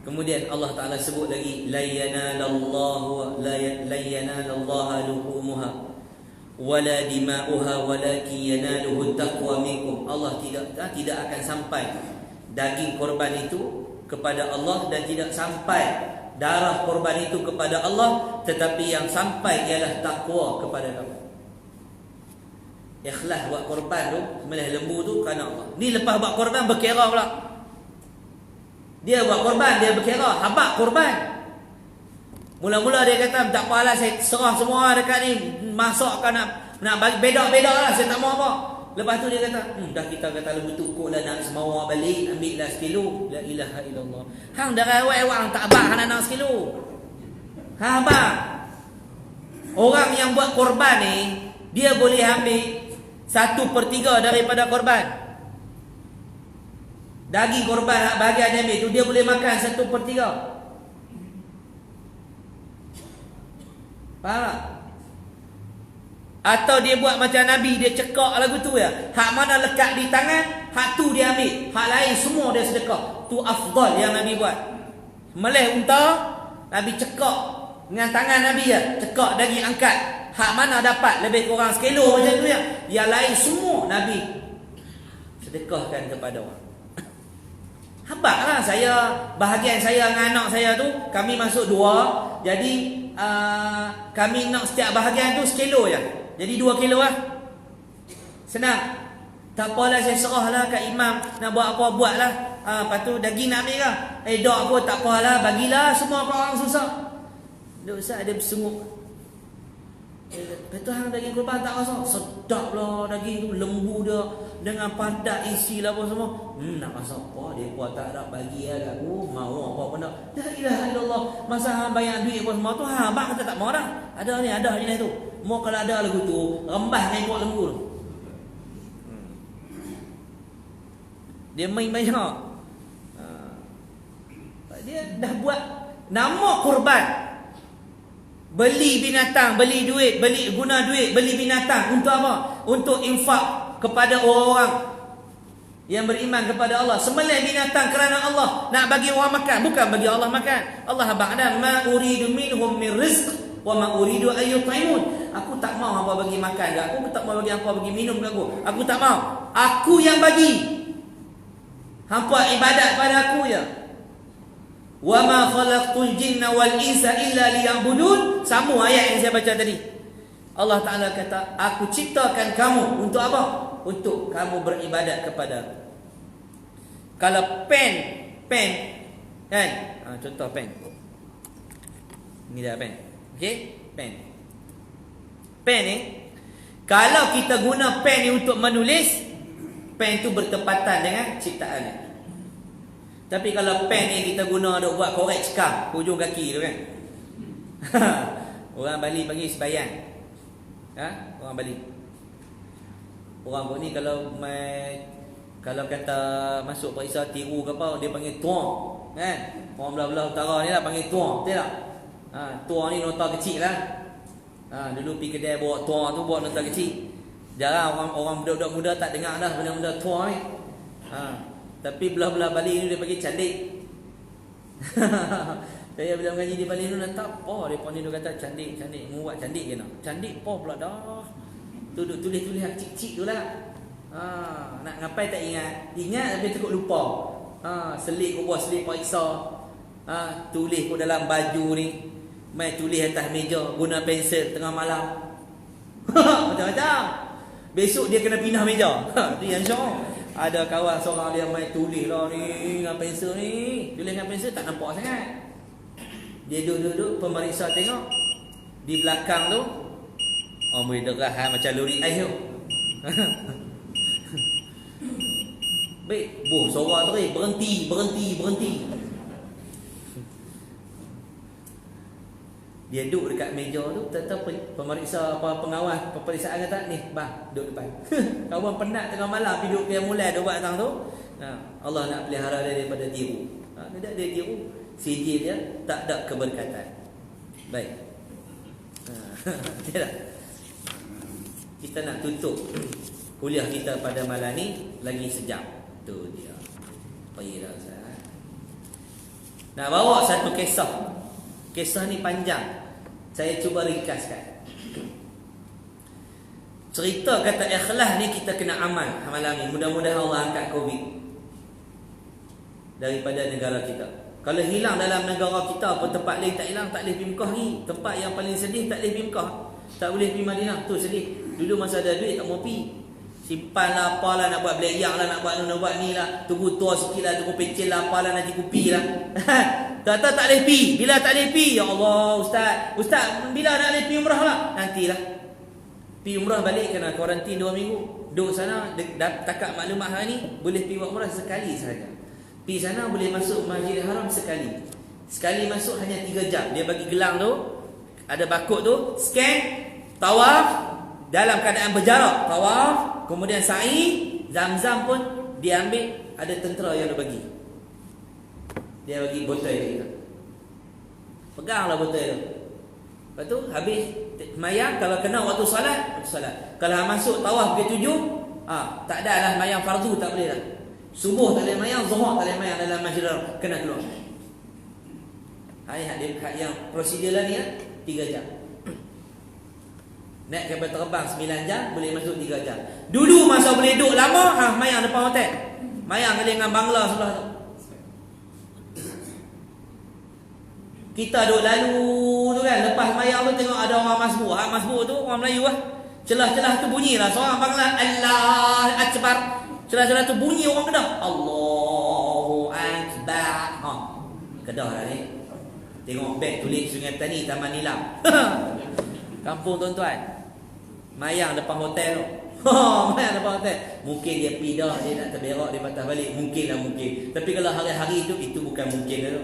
S1: Kemudian Allah Ta'ala sebut lagi, la yanalallaha luhumuha wala dima'uha walakin yanaluhu taqwa minkum. Allah tidak akan sampai daging korban itu kepada Allah, dan tidak sampai darah korban itu kepada Allah, tetapi yang sampai ialah takwa kepada kamu. Ikhlas buat korban tu, sembelih lembu tu kerana Allah. Ni lepas buat korban berkira pula. Dia buat korban, dia berkira habaq korban. Mula-mula dia kata, tak apalah, saya serah semua dekat ni, masukkan nak bagi bedak-bedak lah, saya tak mau apa. Lepas tu dia kata, dah kita kata lebih tukuk lah nak semawa balik, ambil lah sekilo. La ilaha illallah. Hang dah rawai orang tak abang, hang nak sekilo. Hang abang. Orang yang buat korban ni, dia boleh ambil 1/3 daripada korban. Daging korban bahagian dia ambil tu, dia boleh makan 1/3. Faham tak? Atau dia buat macam Nabi, dia cekak lagu tu ya. Hak mana lekat di tangan, hak tu dia ambil. Hak lain semua dia sedekah. Tu afdal yang Nabi buat. Melih unta, Nabi cekak dengan tangan Nabi ya. Cekak daging angkat. Hak mana dapat lebih kurang sekilo macam tu ya. Yang lain semua Nabi sedekahkan kepada orang. Habaklah saya, bahagian saya dengan anak saya tu, kami masuk 2. Jadi kami nak setiap bahagian tu sekilo je. Jadi 2 kilo lah. Senang. Tak apalah, saya serah lah kat imam. Nak buat apa, buat lah. Lepas tu daging nak ambil lah. Dok pun tak apalah, bagilah semua kat orang susah. Dok Ustaz ada bersungguh. Lepas tu hang daging kurban tak rasa. Sedap lah daging tu, lembu dia. Dengan padat isi lah apa semua. Nak rasa apa, mereka tak ada bagi lah kat aku. Mau apa pun tak. La ilaha illallah. Masa hang bayar duit apa semua tu, abang kata tak mau dah. Ada ni tu. Mau kalau ada lagu tu, rembah dengan buat lembu tu. Dia main banyak. Dia dah buat nama kurban. Beli binatang, beli duit, guna duit, beli binatang. Untuk apa? Untuk infak kepada orang-orang yang beriman kepada Allah. Sembelih binatang kerana Allah. Nak bagi orang makan, bukan bagi Allah makan. Allah ba'da ma uridu minhum min rizq wa ma uridu an yut'imun. Aku tak mau hangpa bagi makan kat aku, tak mau bagi hangpa bagi minum kat aku. Aku tak mau. Aku yang bagi. Hangpa ibadat pada aku je. Wa ma khalaqtul jinna wal insa illa liya'budun. Sama ayat yang saya baca tadi. Allah Ta'ala kata, aku ciptakan kamu untuk apa? Untuk kamu beribadat kepada. Kalau pen kan? Contoh pen. Ini dah pen. Okey? Pen ni, kalau kita guna pen ni untuk menulis, pen tu bertepatan dengan ciptaan ni. Tapi kalau pen ni kita guna untuk buat korek cekam hujung kaki tu kan. Orang Bali panggil sebayan. Orang Bali. Orang ni kalau kata masuk periksa tiru ke apa, dia panggil tuang, kan? Orang belah-belah utara ni lah panggil tuang, betul tak? Tuang ni nota kecil lah. Dulu pergi kedai bawa tuang tu, bawa nota kecil. Jarang orang budak-budak muda tak dengar dah benda-benda tuang ni. Tapi belah-belah Bali ni dia panggil candik. Saya bila mengaji di Bali ni tak apa, depa ni dia kata candik, mu buat candik je nak. Candik apa pula dah. Duduk tulis-tulis cik-cik tu lah. Nak ngapai tak ingat. Ingat tapi takut lupa. Selit ko buat selit periksa. Tulis ko dalam baju ni. Mai tulis atas meja, guna pensel tengah malam. Macam-macam. Besok dia kena pindah meja. Tu yang syok. Ada kawan seorang dia mai tulis lah ni dengan pensel ni. Tulis dengan pensel tak nampak sangat. Dia duduk-duduk, pemeriksa tengok. Di belakang tu, boleh derah macam lori ais tu. Baik, suara tu berhenti. Dia duduk dekat meja tu, tetap pemeriksa pengawas peperiksaan kata, ni bang, duduk depan. Kawan penat tengah malam duduk dia mulai dia buat datang tu. Allah nak pelihara dia daripada tiru. Tidak dia tiru, sijil dia tak ada keberkatan. Baik. Kita nak tutup kuliah kita pada malam ni lagi sejam. Tu dia. Pergilah Ustaz. Nak bawa satu kisah. Kisah ni panjang. Saya cuba ringkaskan. Cerita kata ikhlas ni kita kena amal malam ni. Mudah-mudahan Allah angkat COVID daripada negara kita. Kalau hilang dalam negara kita, apa tempat lain tak hilang, tak boleh pergi Mekah ni. Tempat yang paling sedih tak boleh pergi Mekah. Tak boleh pergi Madinah. Tu sedih. Dulu masa ada duit tak mau pergi. Simpan lah apalah, nak buat belayak lah, nak buat ni lah. Tunggu tua sikit lah, tunggu pencil lah apalah, nanti kupi lah. Tak boleh pi. Bila tak boleh pi? Ya Allah, Ustaz, bila nak boleh pi umrah lah? Nantilah. Pi umrah balik kena kuarantin 2 minggu. Duduk sana, takat maklumat hari ni, boleh pi buat umrah sekali sahaja. Pi sana boleh masuk Masjidil Haram sekali. Sekali masuk hanya 3 jam. Dia bagi gelang tu, ada barcode tu, scan, tawaf, dalam keadaan berjarak, tawaf, kemudian sa'i, Zam-Zam pun dia ambil, ada tentera yang dia bagi. Dia bagi botol kita. Peganglah botol tu. Lepas tu habis mayang, kalau kena waktu solat. Kalau masuk tawaf ke 7, tak ada lah mayang fardu, tak boleh dah. Subuh tak boleh mayang, Zuhur tak boleh mayang dalam masjid, kena keluar. Hak yang prosedur lah ni 3 jam. Naik kapal terbang 9 jam, boleh masuk 3 jam. Dulu masa boleh duduk lama, mayang depan hotel. Mayang dengan Bangla sebelah tu. Kita duduk lalu tu kan, lepas mayang tu tengok ada orang masbuk. Masbuk tu orang Melayu lah. Celah-celah tu bunyi lah. Seorang Bangla, Allah Akbar. Celah-celah tu bunyi orang Kedah. Allahu Akbar. Kedah lah ni. Tengok beg tulis Sungai Petani, Taman Nilam. Kampung tuan-tuan. Mayang depan hotel tu. Mayang depan hotel. Mungkin dia pindah, dia nak terberak, dia patah balik. Mungkin lah mungkin. Tapi kalau hari-hari tu, itu bukan mungkin lah tu.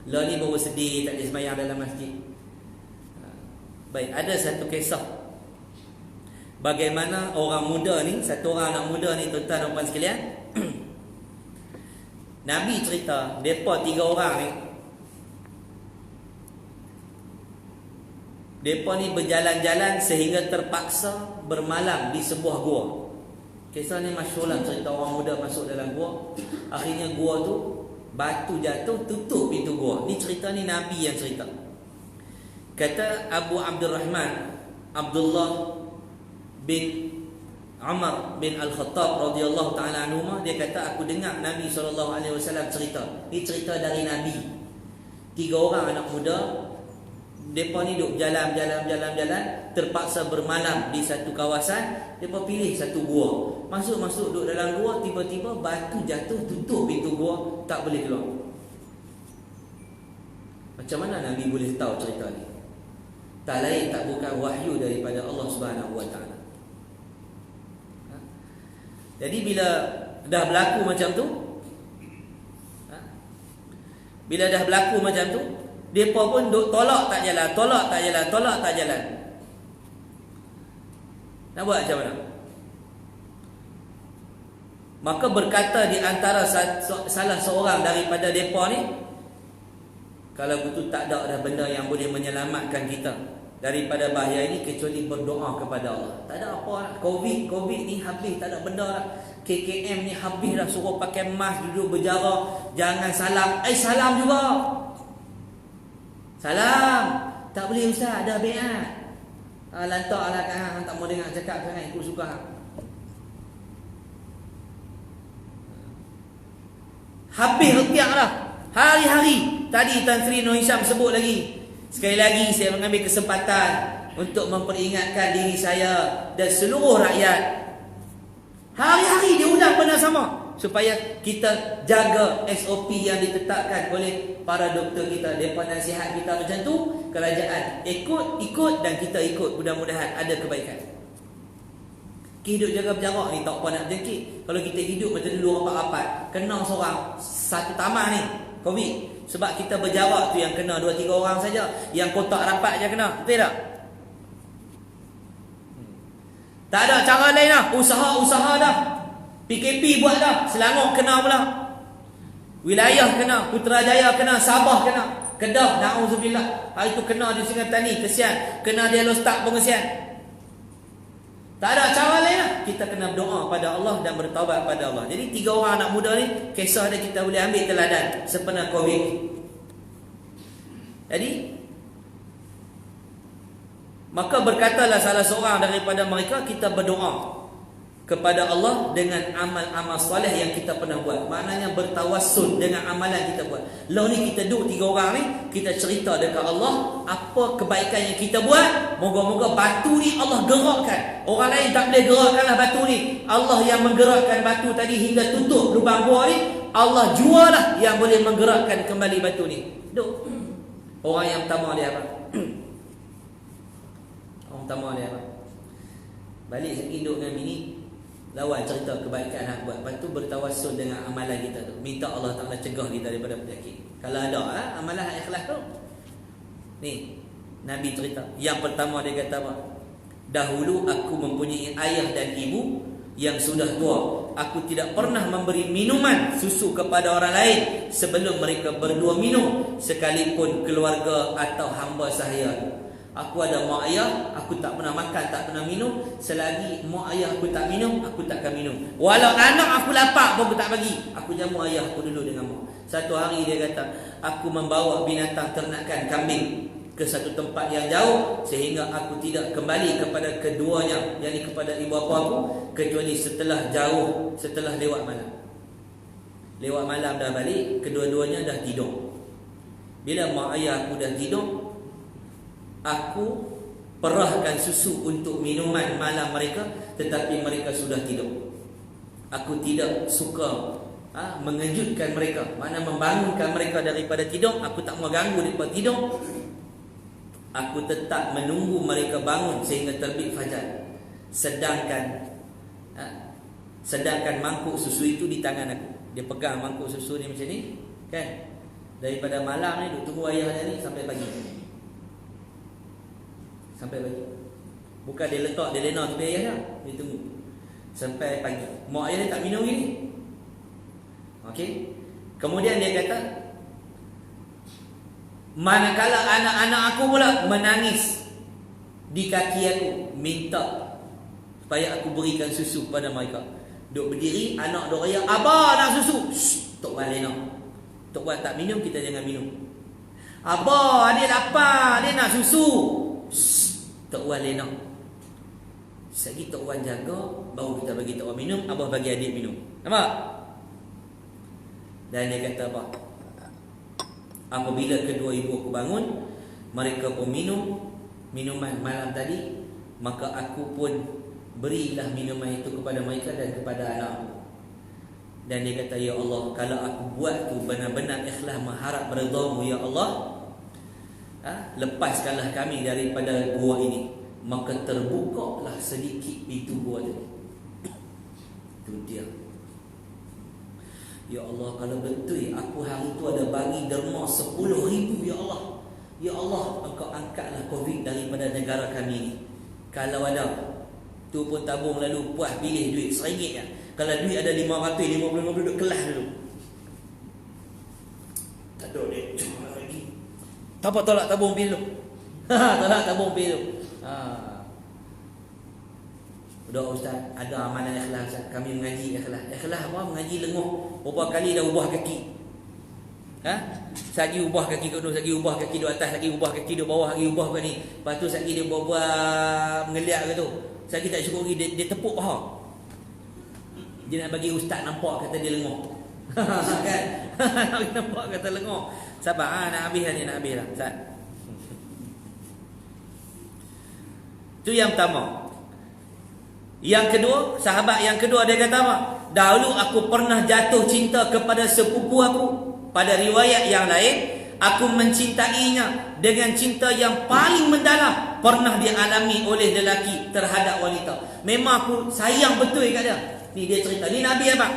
S1: Lah ni baru sedih, tak ada semayang dalam masjid. Baik, ada satu kisah. Bagaimana orang muda ni, satu orang anak muda ni, tuan-tuan dan puan sekalian. Nabi cerita, mereka 3 orang ni. Mereka ni berjalan-jalan sehingga terpaksa bermalam di sebuah gua. Kisah ni masyhur lah, cerita orang muda masuk dalam gua. Akhirnya gua tu batu jatuh, tutup pintu gua. Ni cerita ni Nabi yang cerita. Kata Abu Abdurrahman Abdullah bin Umar bin Al-Khattab radhiyallahu ta'ala anhuma, dia kata aku dengar Nabi SAW cerita. Ni cerita dari Nabi. 3 orang anak muda, mereka ni duduk jalan, terpaksa bermalam di satu kawasan. Mereka pilih satu gua. Masuk duduk dalam gua, tiba-tiba batu jatuh, tutup pintu gua, tak boleh keluar. Macam mana Nabi boleh tahu cerita ni? Tak lain tak bukan wahyu daripada Allah Subhanahu Wa Taala. Jadi bila dah berlaku macam tu, mereka pun duk tolak tak jalan. Nak buat macam mana? Maka berkata di antara salah seorang daripada mereka ni, kalau betul tak ada dah benda yang boleh menyelamatkan kita daripada bahaya ini kecuali berdoa kepada Allah. Tak ada apa lah. Covid ni habis, tak ada benda lah. KKM ni habis dah, suruh pakai mask, duduk berjarak, jangan salam. Salam juga. Salam. Tak boleh Ustaz, dah biat. Lantak lah kan, tak mau dengar cakap sangat, ikut suka. Habis retiak dah. Hari-hari. Tadi Tan Sri Nur Hisham sebut lagi. Sekali lagi saya mengambil kesempatan untuk memperingatkan diri saya dan seluruh rakyat. Hari-hari dia ulang benda sama, supaya kita jaga SOP yang ditetapkan oleh para doktor kita. Mereka nasihat kita macam tu, kerajaan ikut dan kita ikut. Mudah-mudahan ada kebaikan. Hidup jaga berjarak ni tak apa nak berjangkit. Kalau kita hidup macam dulu rapat-rapat, kena seorang satu taman ni Covid, sebab kita berjarak tu yang kena 2-3 orang saja. Yang kotak rapat je kena. Betul tak? Tak ada cara lain lah. Usaha dah. PKP buat dah. Selangor kena pula. Wilayah kena. Putrajaya kena. Sabah kena. Kedah, na'udzubillah. Hari tu kena di Sungai Petani. Kesian. Kena di Alostak pun kesian. Tak ada cara lain lah. Kita kena berdoa pada Allah dan bertaubat pada Allah. Jadi 3 orang anak muda ni, kisah dia kita boleh ambil teladan sempena Covid. Jadi maka berkatalah salah seorang daripada mereka, kita berdoa kepada Allah dengan amal-amal soleh yang kita pernah buat. Maknanya bertawassul dengan amalan kita buat. Lalu ni kita duduk 3 orang ni, kita cerita dekat Allah apa kebaikan yang kita buat. Moga-moga batu ni Allah gerakkan. Orang lain tak boleh gerakkanlah batu ni. Allah yang menggerakkan batu tadi hingga tutup lubang gua ni. Allah jualah yang boleh menggerakkan kembali batu ni. Duk. Orang yang pertama dia apa? Orang pertama dia apa? Balik sekali duduk dengan bini, lawan cerita kebaikan hak buat. Lepas tu bertawassul dengan amalan kita tu. Minta Allah Ta'ala cegah kita daripada penyakit. Kalau ada amalan hak ikhlas tu. Ni, Nabi cerita. Yang pertama dia kata apa? Dahulu aku mempunyai ayah dan ibu yang sudah tua. Aku tidak pernah memberi minuman susu kepada orang lain sebelum mereka berdua minum, sekalipun keluarga atau hamba sahaya. Aku ada mak ayah, aku tak pernah makan, tak pernah minum. Selagi mak ayah aku tak minum, aku takkan minum. Walau anak aku lapar pun aku tak bagi. Aku jamu ayah aku dulu dengan mak. Satu hari dia kata, aku membawa binatang ternakan kambing ke satu tempat yang jauh, sehingga aku tidak kembali kepada keduanya, yakni kepada ibu bapa aku, kecuali setelah jauh, setelah lewat malam. Lewat malam dah balik, kedua-duanya dah tidur. Bila mak ayah aku dah tidur, aku perahkan susu untuk minuman malam mereka, tetapi mereka sudah tidur. Aku tidak suka mengejutkan mereka, makna membangunkan mereka daripada tidur. Aku tak mau ganggu daripada tidur. Aku tetap menunggu mereka bangun sehingga terbit fajar. Sedangkan mangkuk susu itu di tangan aku. Dia pegang mangkuk susu ni macam ni, kan? Daripada malam ni duk tunggu ayah dia ni sampai pagi. Sampai pagi. Bukan dia letak, dia lena tepi ayah dia. Dia tunggu sampai pagi. Mak ayah dia tak minum ni. Okey. Kemudian dia kata, manakala anak-anak aku pula menangis di kaki aku, minta supaya aku berikan susu kepada mereka. Duk berdiri, anak duk raya, abah nak susu. Shh, Tok Wan lena. Tok Wan tak minum, kita jangan minum. Abah, dia lapar, dia nak susu. Shh, Tok Wan lena. Sekali Tok Wan jaga, baru kita bagi Tok Wan minum, abah bagi adik minum. Nampak? Dan dia kata apa? Apabila kedua ibu aku bangun, mereka pun minum minuman malam tadi, maka aku pun berilah minuman itu kepada mereka dan kepada anak aku. Dan dia kata, ya Allah, kalau aku buat tu benar-benar ikhlas mengharap redha-Mu, ya Allah, lepaskanlah kami daripada gua ini. Maka terbukalah sedikit pintu gua tadi. Itu dia. Ya Allah, kalau betul aku hari tu ada bagi derma 10,000, ya Allah, ya Allah, Engkau angkatlah COVID daripada negara kami ni. Kalau ada, tu pun tabung lalu puas pilih duit RM1 ya. Kalau duit ada 500, 50 duduk kelas dulu. Tak ada duit lagi. Tak apa, tolak tabung pilu. Tolak tabung pilu. Udah Ustaz, ada amalan ikhlas Ustaz. Kami mengaji ikhlas. Ikhlas apa? Mengaji lenguh. Berapa kali dah ubah kaki. Sagi ubah kaki kat lagi ubah kaki di atas, lagi ubah kaki di bawah, lagi ubah kat ni. Lepas tu sagi dia buat mengeliak ke tu. Sagi tak cukup lagi, dia tepuk paha. Dia nak bagi Ustaz nampak kata dia lenguh. Kan? Nak nampak kata lenguh. Sabar, nak habis ni, nak habis lah Ustaz. Tu yang pertama. Yang kedua, sahabat yang kedua dia kata apa? Dahulu aku pernah jatuh cinta kepada sepupu aku. Pada riwayat yang lain, aku mencintainya dengan cinta yang paling mendalam pernah dialami oleh lelaki terhadap wanita. Memang aku sayang betul kat dia. Ni dia cerita, ni Nabi apa?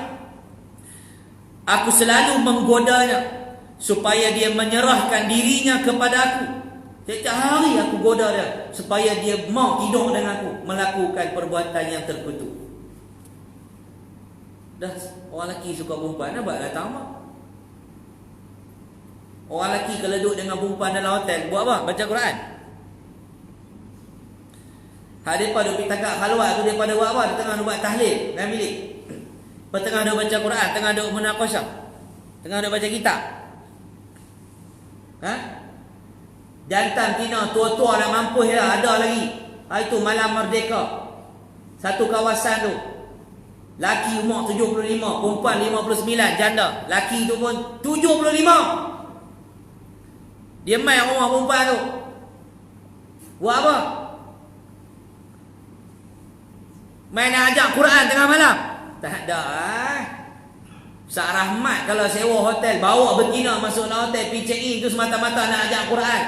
S1: Aku selalu menggodanya supaya dia menyerahkan dirinya kepada aku. Setiap hari aku goda dia supaya dia mau tidur dengan aku, melakukan perbuatan yang terkutuk. Dah orang lelaki suka perempuan, nak buat datang apa? Orang lelaki kalau duduk dengan perempuan dalam hotel, buat apa? Baca Quran. Hak mereka duduk pergi tagak khalwat tu, mereka buat apa? Dia tengah buat tahlil dalam bilik. Tengah duduk baca Quran, tengah duduk munaqashah, tengah duduk baca kitab. Jantan tina tua-tua dah mampus dah, ada lagi. Itu malam merdeka. Satu kawasan tu, laki umur 75, perempuan 59, janda. Laki tu pun 75. Dia main rumah perempuan tu. Buat apa? Main nak ajak Quran tengah malam? Tak ada. Ustaz Rahmat kalau sewa hotel, bawa betina masuk dalam hotel, pergi check in tu semata-mata nak ajar Quran.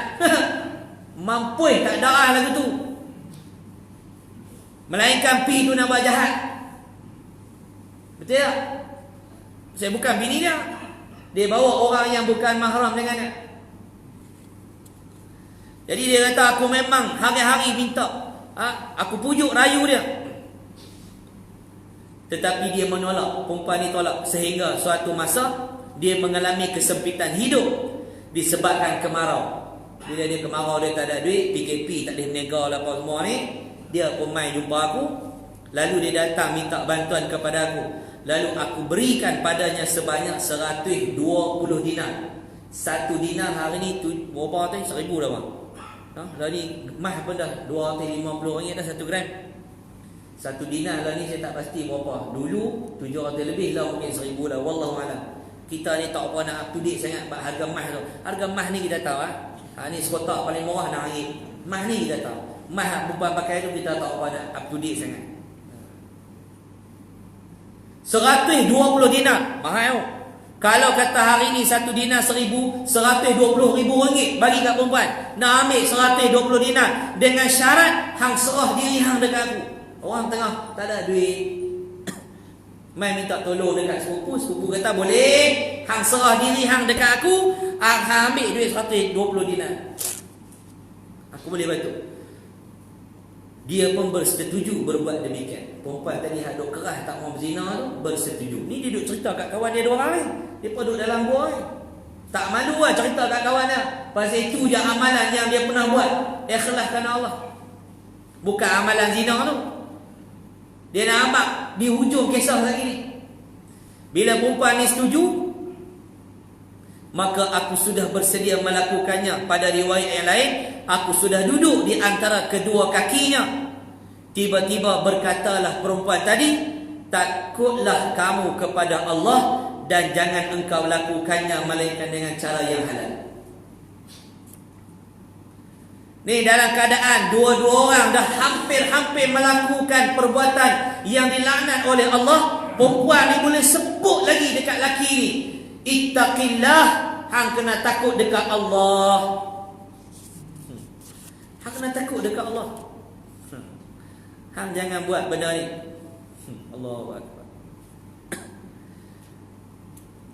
S1: Mampus tak darah lagu tu. Melainkan pi tu nak buat jahat. Betul tak? Saya bukan bini dia. Dia bawa orang yang bukan mahram dengannya. Jadi dia kata aku memang hari-hari minta, aku pujuk rayu dia. Tetapi dia menolak. Perempuan ni tolak. Sehingga suatu masa dia mengalami kesempitan hidup disebabkan kemarau. Bila dia kemarau, dia tak ada duit, PKP tak boleh berniaga lah apa semua ni, dia pun main jumpa aku. Lalu dia datang minta bantuan kepada aku. Lalu aku berikan padanya sebanyak 120 dinar. Satu dinar hari ni berapa tu? 1,000 dah bang. Lah ni mah pun dah 250 ringgit dah 1 gram. Satu dinar lah ni saya tak pasti berapa. Dulu 700 lebih lah, mungkin 1,000 dah. Wallahualam. Kita ni tak apa nak up to date sangat harga mah tu. Harga mah ni kita tahu ni sekotak paling murah RM6. Mah ni kita tahu. Mah perempuan pakai tu kita tak apa nak up to date sangat. 120 dinar. Mahal tu. Kalau kata hari ni 1 dinar 1,000, 120 ribu ringgit bagi kat perempuan. Nak ambil 120 dinar dengan syarat hang serah diri hang dekat aku. Orang tengah tak ada duit, mai minta tolong dekat sepupu. Sepupu kata boleh, hang serah diri hang dekat aku, hang ambil duit 120 dinar. Aku boleh bantu. Dia pun bersetuju berbuat demikian. Perempuan tadi hak duk keras tak mau berzina tu bersetuju. Ni dia duk cerita kat kawan dia 2 orang ni. Dia pun duduk dalam gua ni. Tak malu lah cerita kat kawan dia. Pasal itu je amalan yang dia pernah buat. Ikhlas kerana Allah. Bukan amalan zina tu. Dia nak ambak di hujung kisah lagi ni. Bila perempuan ni setuju, maka aku sudah bersedia melakukannya. Pada riwayat yang lain, aku sudah duduk di antara kedua kakinya. Tiba-tiba berkatalah perempuan tadi, takutlah kamu kepada Allah dan jangan engkau lakukannya melainkan dengan cara yang halal. Ni dalam keadaan dua-dua orang dah hampir-hampir melakukan perbuatan yang dilaknat oleh Allah. Perempuan ni boleh sebut lagi dekat laki ni, ittaqillah, hang kena takut dekat Allah. Hang kena takut dekat Allah. Hang jangan buat benda ni. Allahu akbar.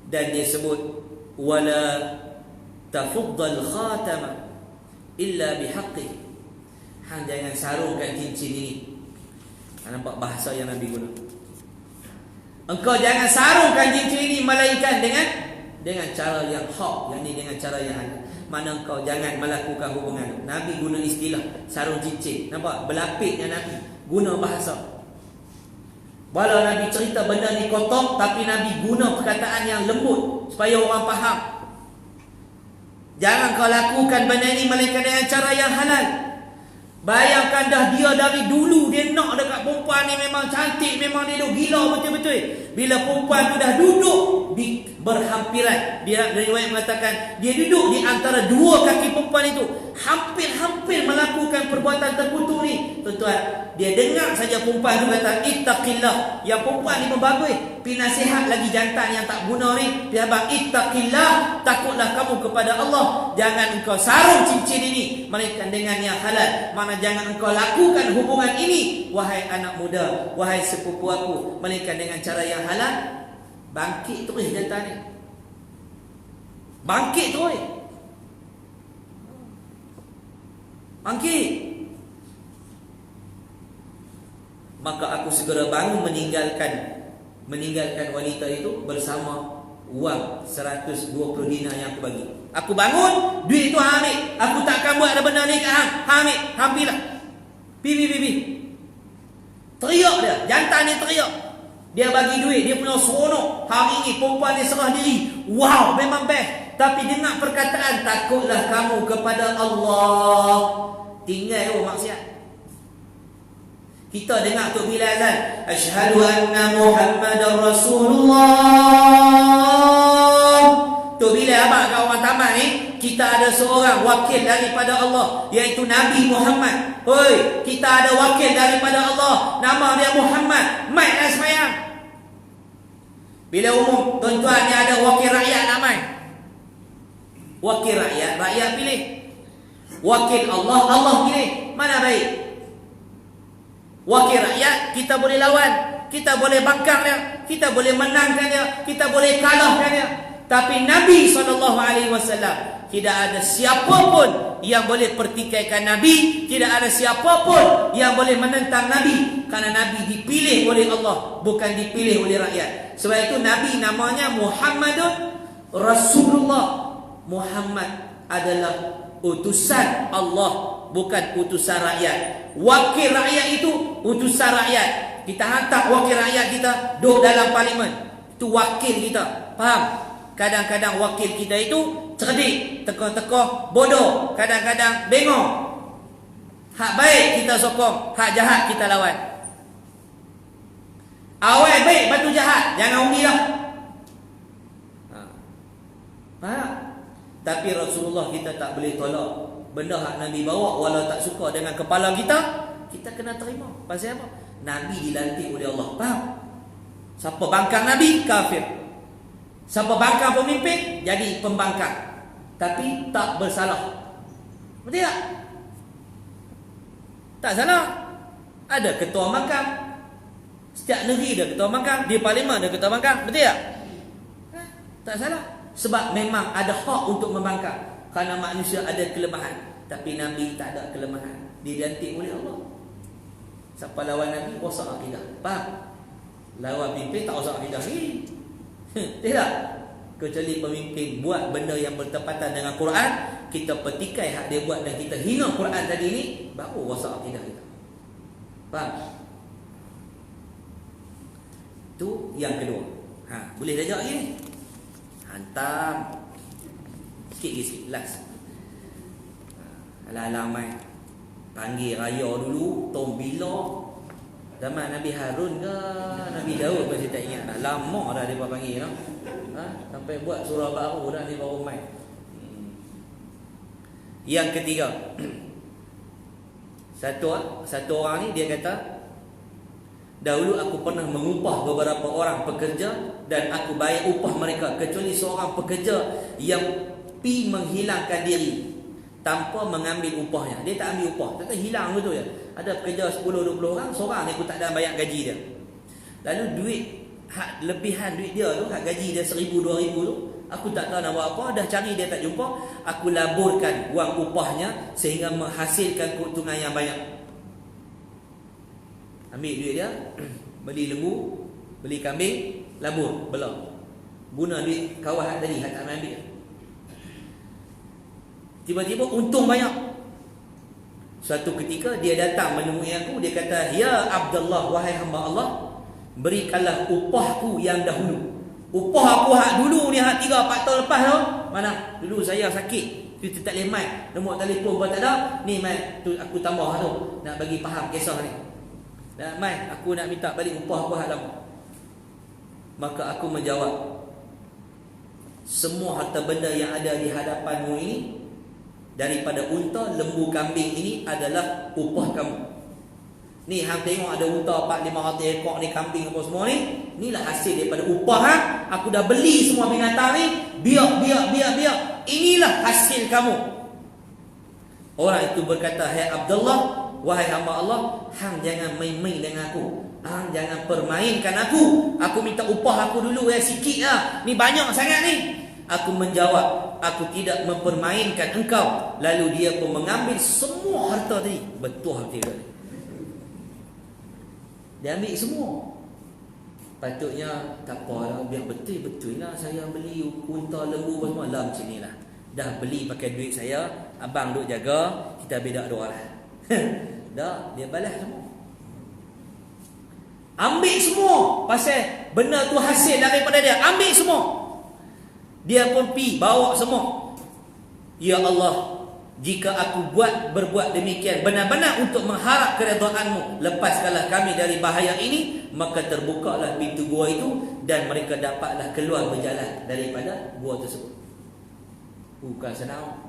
S1: Dan dia sebut wala tafuddal khatama illa bihaqqi. Hang jangan sarungkan cincin ini. Nampak bahasa yang Nabi guna. Engkau jangan sarungkan cincin ini melainkan dengan cara yang hak, yakni dengan cara yang halal. Mana engkau jangan melakukan hubungan. Nabi guna istilah sarung cincin. Nampak berlapiknya Nabi guna bahasa. Walau Nabi cerita benda ni kotor, tapi Nabi guna perkataan yang lembut supaya orang faham. Jangan kau lakukan benda ni melainkan dengan cara yang halal. Bayangkan dah dia dari dulu dia nak dekat perempuan ni, memang cantik, memang dia duk gila betul-betul. Bila perempuan tu dah duduk di berhampiran, dia riwayat mengatakan dia duduk di antara dua kaki perempuan itu, hampir-hampir melakukan perbuatan terkutuk ni. Tuan-tuan, dia dengar saja perempuan tu kata ittaqillah. Yang perempuan ni pun bagus, pi nasihat lagi jantan yang tak guna ni, dia abang ittaqillah, takutlah kamu kepada Allah, jangan engkau sarung cincin ini melainkan dengan yang halal. Mana jangan engkau lakukan hubungan ini wahai anak muda, wahai sepupu aku, melainkan dengan cara yang halal. Bangkit terus jantan ni, bangkit terus, bangkit. Maka aku segera bangun meninggalkan wanita itu bersama wang 120 dinar yang aku bagi. Aku bangun, duit tu hang ambil. Aku takkan buat ada benda ni kat hang. Hang ambil, ambillah. Pi. Teriak dia, jantan ni teriak. Dia bagi duit, dia punya seronok. Hari ni perempuan ni serah diri. Wow, memang best. Tapi dengar perkataan takutlah kamu kepada Allah. Tinggal maksiat. Kita dengar tu bila azan, asyhadu anna Muhammadar Rasulullah. Tu bila abang kat orang tamat ni, kita ada seorang wakil daripada Allah, iaitu Nabi Muhammad. Hoi, kita ada wakil daripada Allah, nama dia Muhammad. Mai dah sembahyang. Bila umum, tuan-tuan ni ada wakil rakyat nak main. Wakil rakyat, rakyat pilih. Wakil Allah, Allah pilih. Mana baik? Wakil rakyat, kita boleh lawan, kita boleh bangkang dia, kita boleh menangkan dia, kita boleh kalahkan dia. Tapi Nabi SAW, tidak ada siapa pun yang boleh pertikaikan Nabi, tidak ada siapa pun yang boleh menentang Nabi, kerana Nabi dipilih oleh Allah, bukan dipilih oleh rakyat. Sebab itu Nabi namanya Muhammadun Rasulullah. Muhammad adalah utusan Allah, bukan utusan rakyat. Wakil rakyat itu utusan rakyat. Kita hantar wakil rakyat kita duduk dalam parlimen, itu wakil kita. Faham? Kadang-kadang wakil kita itu cerdik, teka-teka bodoh, kadang-kadang bengong. Hak baik kita sokong, hak jahat kita lawan. Awal baik, batu jahat, jangan undi lah. Faham? Tapi Rasulullah kita tak boleh tolak. Benda hak Nabi bawa, walau tak suka dengan kepala kita, kita kena terima. Pasal apa? Nabi dilantik oleh Allah. Faham? Siapa bangkang Nabi, kafir. Siapa bangkang pemimpin, jadi pembangkang. Tapi tak bersalah. Betul tak? Tak salah. Ada ketua bangkang. Setiap negeri ada ketua bangkang, di parlimen ada ketua bangkang. Betul tak? Tak salah. Sebab memang ada hak untuk membangkang. Kerana manusia ada kelemahan. Tapi Nabi tak ada kelemahan. Dia dilantik oleh Allah. Siapa lawan Nabi, rosak akidah. Faham? Lawan pimpin tak rosak akidah ni. Tidak. Kecuali pemimpin buat benda yang bertepatan dengan Quran, kita petikai hak dia buat dan kita hina Quran tadi ni, baru rosak akidah kita. Faham? Itu yang kedua. Boleh jajak lagi ni? Hantam sikit-sikit last. Alang-alang mai panggil raya dulu, tahun bila? Zaman Nabi Harun ke Nabi Daud pun saya tak ingat dah. Lama dah dia panggil no? Sampai buat surah baru dah dia baru main. Yang ketiga, satu orang ni dia kata, dahulu aku pernah mengupah beberapa orang pekerja dan aku bayar upah mereka, kecuali seorang pekerja yang pi menghilangkan diri tanpa mengambil upahnya. Dia tak ambil upah, kata hilang betul ya. Ada pekerja 10-20 orang, seorang ni aku tak ada bayar gaji dia. Lalu duit hak lebihan duit dia tu, hak gaji dia 1,000-2,000 tu, aku tak tahu nak buat apa, dah cari dia tak jumpa, aku laburkan wang upahnya sehingga menghasilkan keuntungan yang banyak. Ambil duit dia, beli lembu, beli kambing, labur, belah. Guna duit kawan hak tadi, hak tak ambil. Tiba-tiba untung banyak. Suatu ketika dia datang menemui aku, dia kata, "Ya Abdullah, wahai hamba Allah, berikanlah upahku yang dahulu." Upah aku hak dulu ni, hak 3-4 tahun lepas tu. Mana? Dulu saya sakit, kita tak boleh mai, nombor telefon pun tak ada. Ni mai tu aku tambah tu, nak bagi faham kisah ni. Nak mai, aku nak minta balik upah aku hak lama. Maka aku menjawab, semua harta benda yang ada di hadapanmu ini, daripada unta, lembu, kambing ini adalah upah kamu. Ni hang tengok ada unta 400-500 ekor ni, kambing apa semua ni, inilah hasil daripada upah hang. Aku dah beli semua binatang ni, biar. Inilah hasil kamu. Orang itu berkata, "Hai Abdullah, wahai hamba Allah, hang jangan main-main dengan aku. Hang jangan permainkan aku. Aku minta upah aku dulu sikit lah. Ni banyak sangat ni." Aku menjawab, "Aku tidak mempermainkan engkau." Lalu dia pun mengambil semua harta tadi. Betul hati dia. Dia ambil semua. Patutnya tak apalah, biar betul-betul lah saya beli unta, lembu semua lah macam ni lah. Dah beli pakai duit saya, abang duk jaga, kita beda dua lah. Dah, dia balas semua. Ambil semua. Pasal benda tu hasil daripada dia. Ambil semua. Dia pun pi bawa semua. Ya Allah, jika aku berbuat demikian benar-benar untuk mengharap keredaan-Mu, lepaskanlah kami dari bahaya ini. Maka terbukalah pintu gua itu dan mereka dapatlah keluar berjalan daripada gua tersebut. Bukan senang.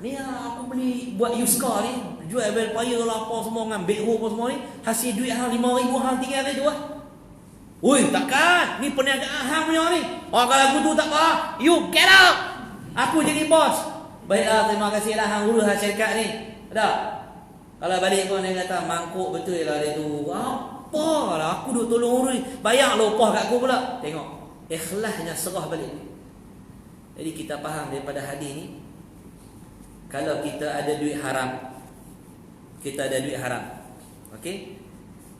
S1: Ni aku beli buat Yuska ni, jual bel paya lah apa semua dengan beg apa semua ni, hasil duit hang 5,000 hang tinggal tu lah. Oi, takkan. Ni perniagaan hang punya ni. Orang kalau aku tu tak apa. You get out. Aku jadi bos. Baiklah, terima kasihlah hang urus syarikat ni. Ada? Kalau balik pun dia kata mangkuk betul lah dia tu. Apa lah aku duk tolong urus. Bayar lah upah kat aku pula. Tengok. Ikhlasnya serah balik. Jadi kita faham daripada hadis ni. Kalau kita ada duit haram. Kita ada duit haram. Okey?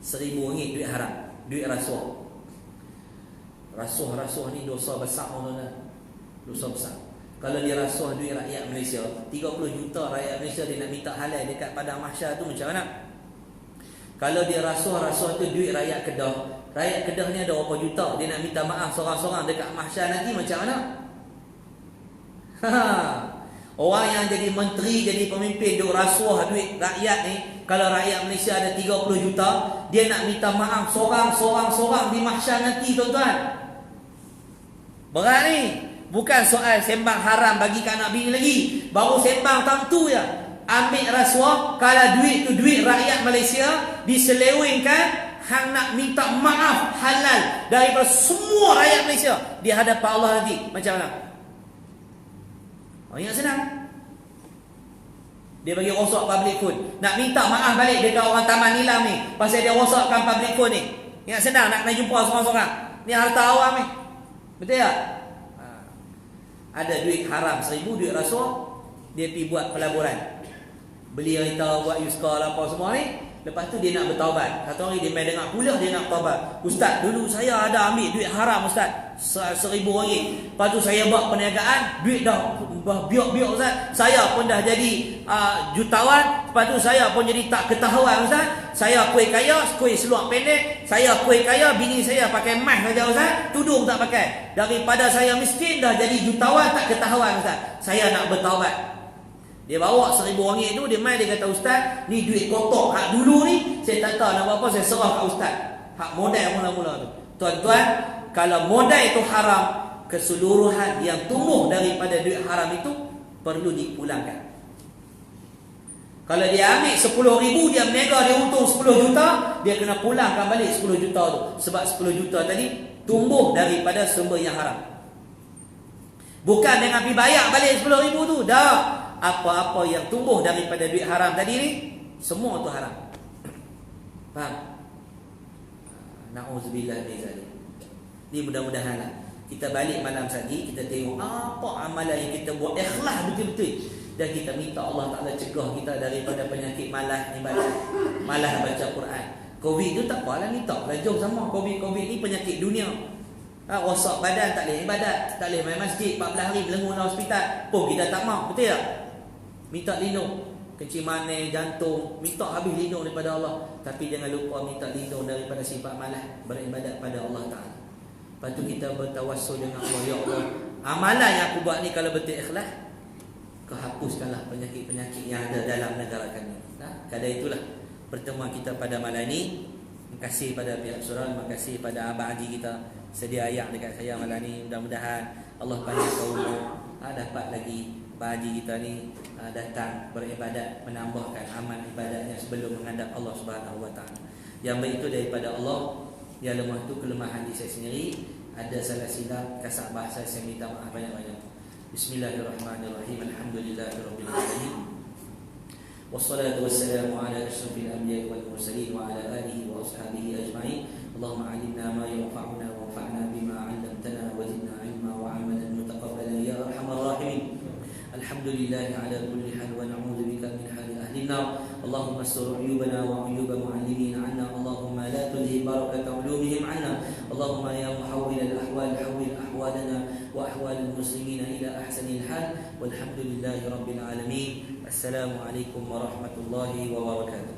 S1: RM1,000 duit haram. Duit rasuah. Rasuah ni dosa besar, tuan-tuan. Dosa besar. Kalau dia rasuah duit rakyat Malaysia, 30 juta rakyat Malaysia dia nak minta halal dekat padang mahsyar tu macam mana? Kalau dia rasuah tu duit rakyat Kedah. Rakyat Kedah ni ada berapa juta, dia nak minta maaf seorang-seorang dekat mahsyar nanti macam mana? Orang yang jadi menteri, jadi pemimpin duk rasuah duit rakyat ni, kalau rakyat Malaysia ada 30 juta, dia nak minta maaf seorang-seorang di mahsyar nanti, tuan-tuan. Berat ni. Bukan soal sembang haram bagi anak bini lagi. Baru sembang tentu ya. Ambil rasuah. Kalau duit tu duit rakyat Malaysia, diselewengkan, hang nak minta maaf halal daripada semua rakyat Malaysia di hadapan Allah nanti. Macam mana? Oh, yang senang. Dia bagi rosak public phone. Nak minta maaf balik dekat orang Taman Nilam ni pasal dia rosakkan public phone ni. Yang senang nak kena jumpa seorang-seorang. Ni harta awam ni. Betul tak? Ada duit haram 1,000, duit rasuah, dia pergi buat pelaburan. Beli kereta, buat yuska lah apa semua ni. Lepas tu dia nak bertaubat. Satu hari dia main dengar kuliah, dia nak bertaubat. Ustaz, dulu saya ada ambil duit haram Ustaz, RM1,000. Lepas tu saya buat perniagaan, duit dah biok-biok Ustaz. Saya pun dah jadi jutawan. Lepas tu saya pun jadi tak ketahuan Ustaz. Saya kuih kaya, kuih seluar pendek. Saya kuih kaya, bini saya pakai mask saja Ustaz, tudung tak pakai. Daripada saya miskin dah jadi jutawan tak ketahuan Ustaz. Saya nak bertaubat. Dia bawa RM1,000 tu, dia main, dia kata Ustaz, ni duit kotor hak dulu ni, saya tak tahu nak buat apa, saya serah kat Ustaz. Hak modal mula-mula tu. Tuan-tuan, kalau modal itu haram, keseluruhan yang tumbuh daripada duit haram itu perlu dipulangkan. Kalau dia ambil RM10,000, dia mega, dia untung 10 juta, dia kena pulangkan balik 10 juta tu. Sebab 10 juta tadi tumbuh daripada sumber yang haram. Bukan dengan pergi bayar balik RM10,000 tu. Dah. Apa-apa yang tumbuh daripada duit haram tadi ni, semua tu haram. Faham? Na'udzubillah min zalik. Ni mudah-mudahan lah kita balik malam tadi, kita tengok apa amalan yang kita buat ikhlas betul-betul, dan kita minta Allah Ta'ala cegah kita daripada penyakit malas ibadat, malas baca Quran. Covid tu tak apalah, minta lah jom sama. Covid ni penyakit dunia. Rosak badan, tak boleh ibadat, tak boleh main masjid, 14 hari belengur dalam hospital pun kita tak mau, betul tak? Minta lindung kencing manis, jantung, minta habis lindung daripada Allah. Tapi jangan lupa minta lindung daripada sifat malas beribadat pada Allah Ta'ala. Lepas tu kita bertawassul dengan Allah, ya Allah, amalan yang aku buat ni kalau betul ikhlas, kau hapuskanlah penyakit-penyakit yang ada dalam negara kami. Kadang itulah pertemuan kita pada malam ni. Terima kasih pada pihak surau, terima kasih pada Abang Haji kita sedia ayat dekat saya malam ni. Mudah-mudahan Allah panjangkan umur, dapat lagi Abang Haji kita ni datang beribadat, menambahkan amal ibadatnya sebelum menghadap Allah Subhanahu Wa Taala. Yang baik itu daripada Allah. Yang lemah itu kelemahan diri saya sendiri. Ada salah silap, kasar bahasa, saya minta maaf banyak-banyak. Bismillahirrahmanirrahim. Alhamdulillahirabbil alamin. Wassalatu wassalamu ala asyrafil anbiya'i wal mursalin wa ala alihi wa ashabihi ajma'in. Allahumma 'allimna ma yanfa'una wanfa'na bima 'allamtana wa zidna 'ilma wa 'amalan mutaqabbalan ya arhamar rahimin. Alhamdulillahi ala kulli hal wa na'udzu bika min hali ahli an-nar. Allahumma astur 'uyubana wa 'uyuba mu'allimina 'anna. Allahumma la tulhi barakata 'ulumihim 'anna. Allahumma ya muhawwil al-ahwal hawwil ahwalana wa ahwal al-muslimina ila ahsanil hal. Walhamdulillahi rabbil alamin. Assalamualaikum warahmatullahi wabarakatuh.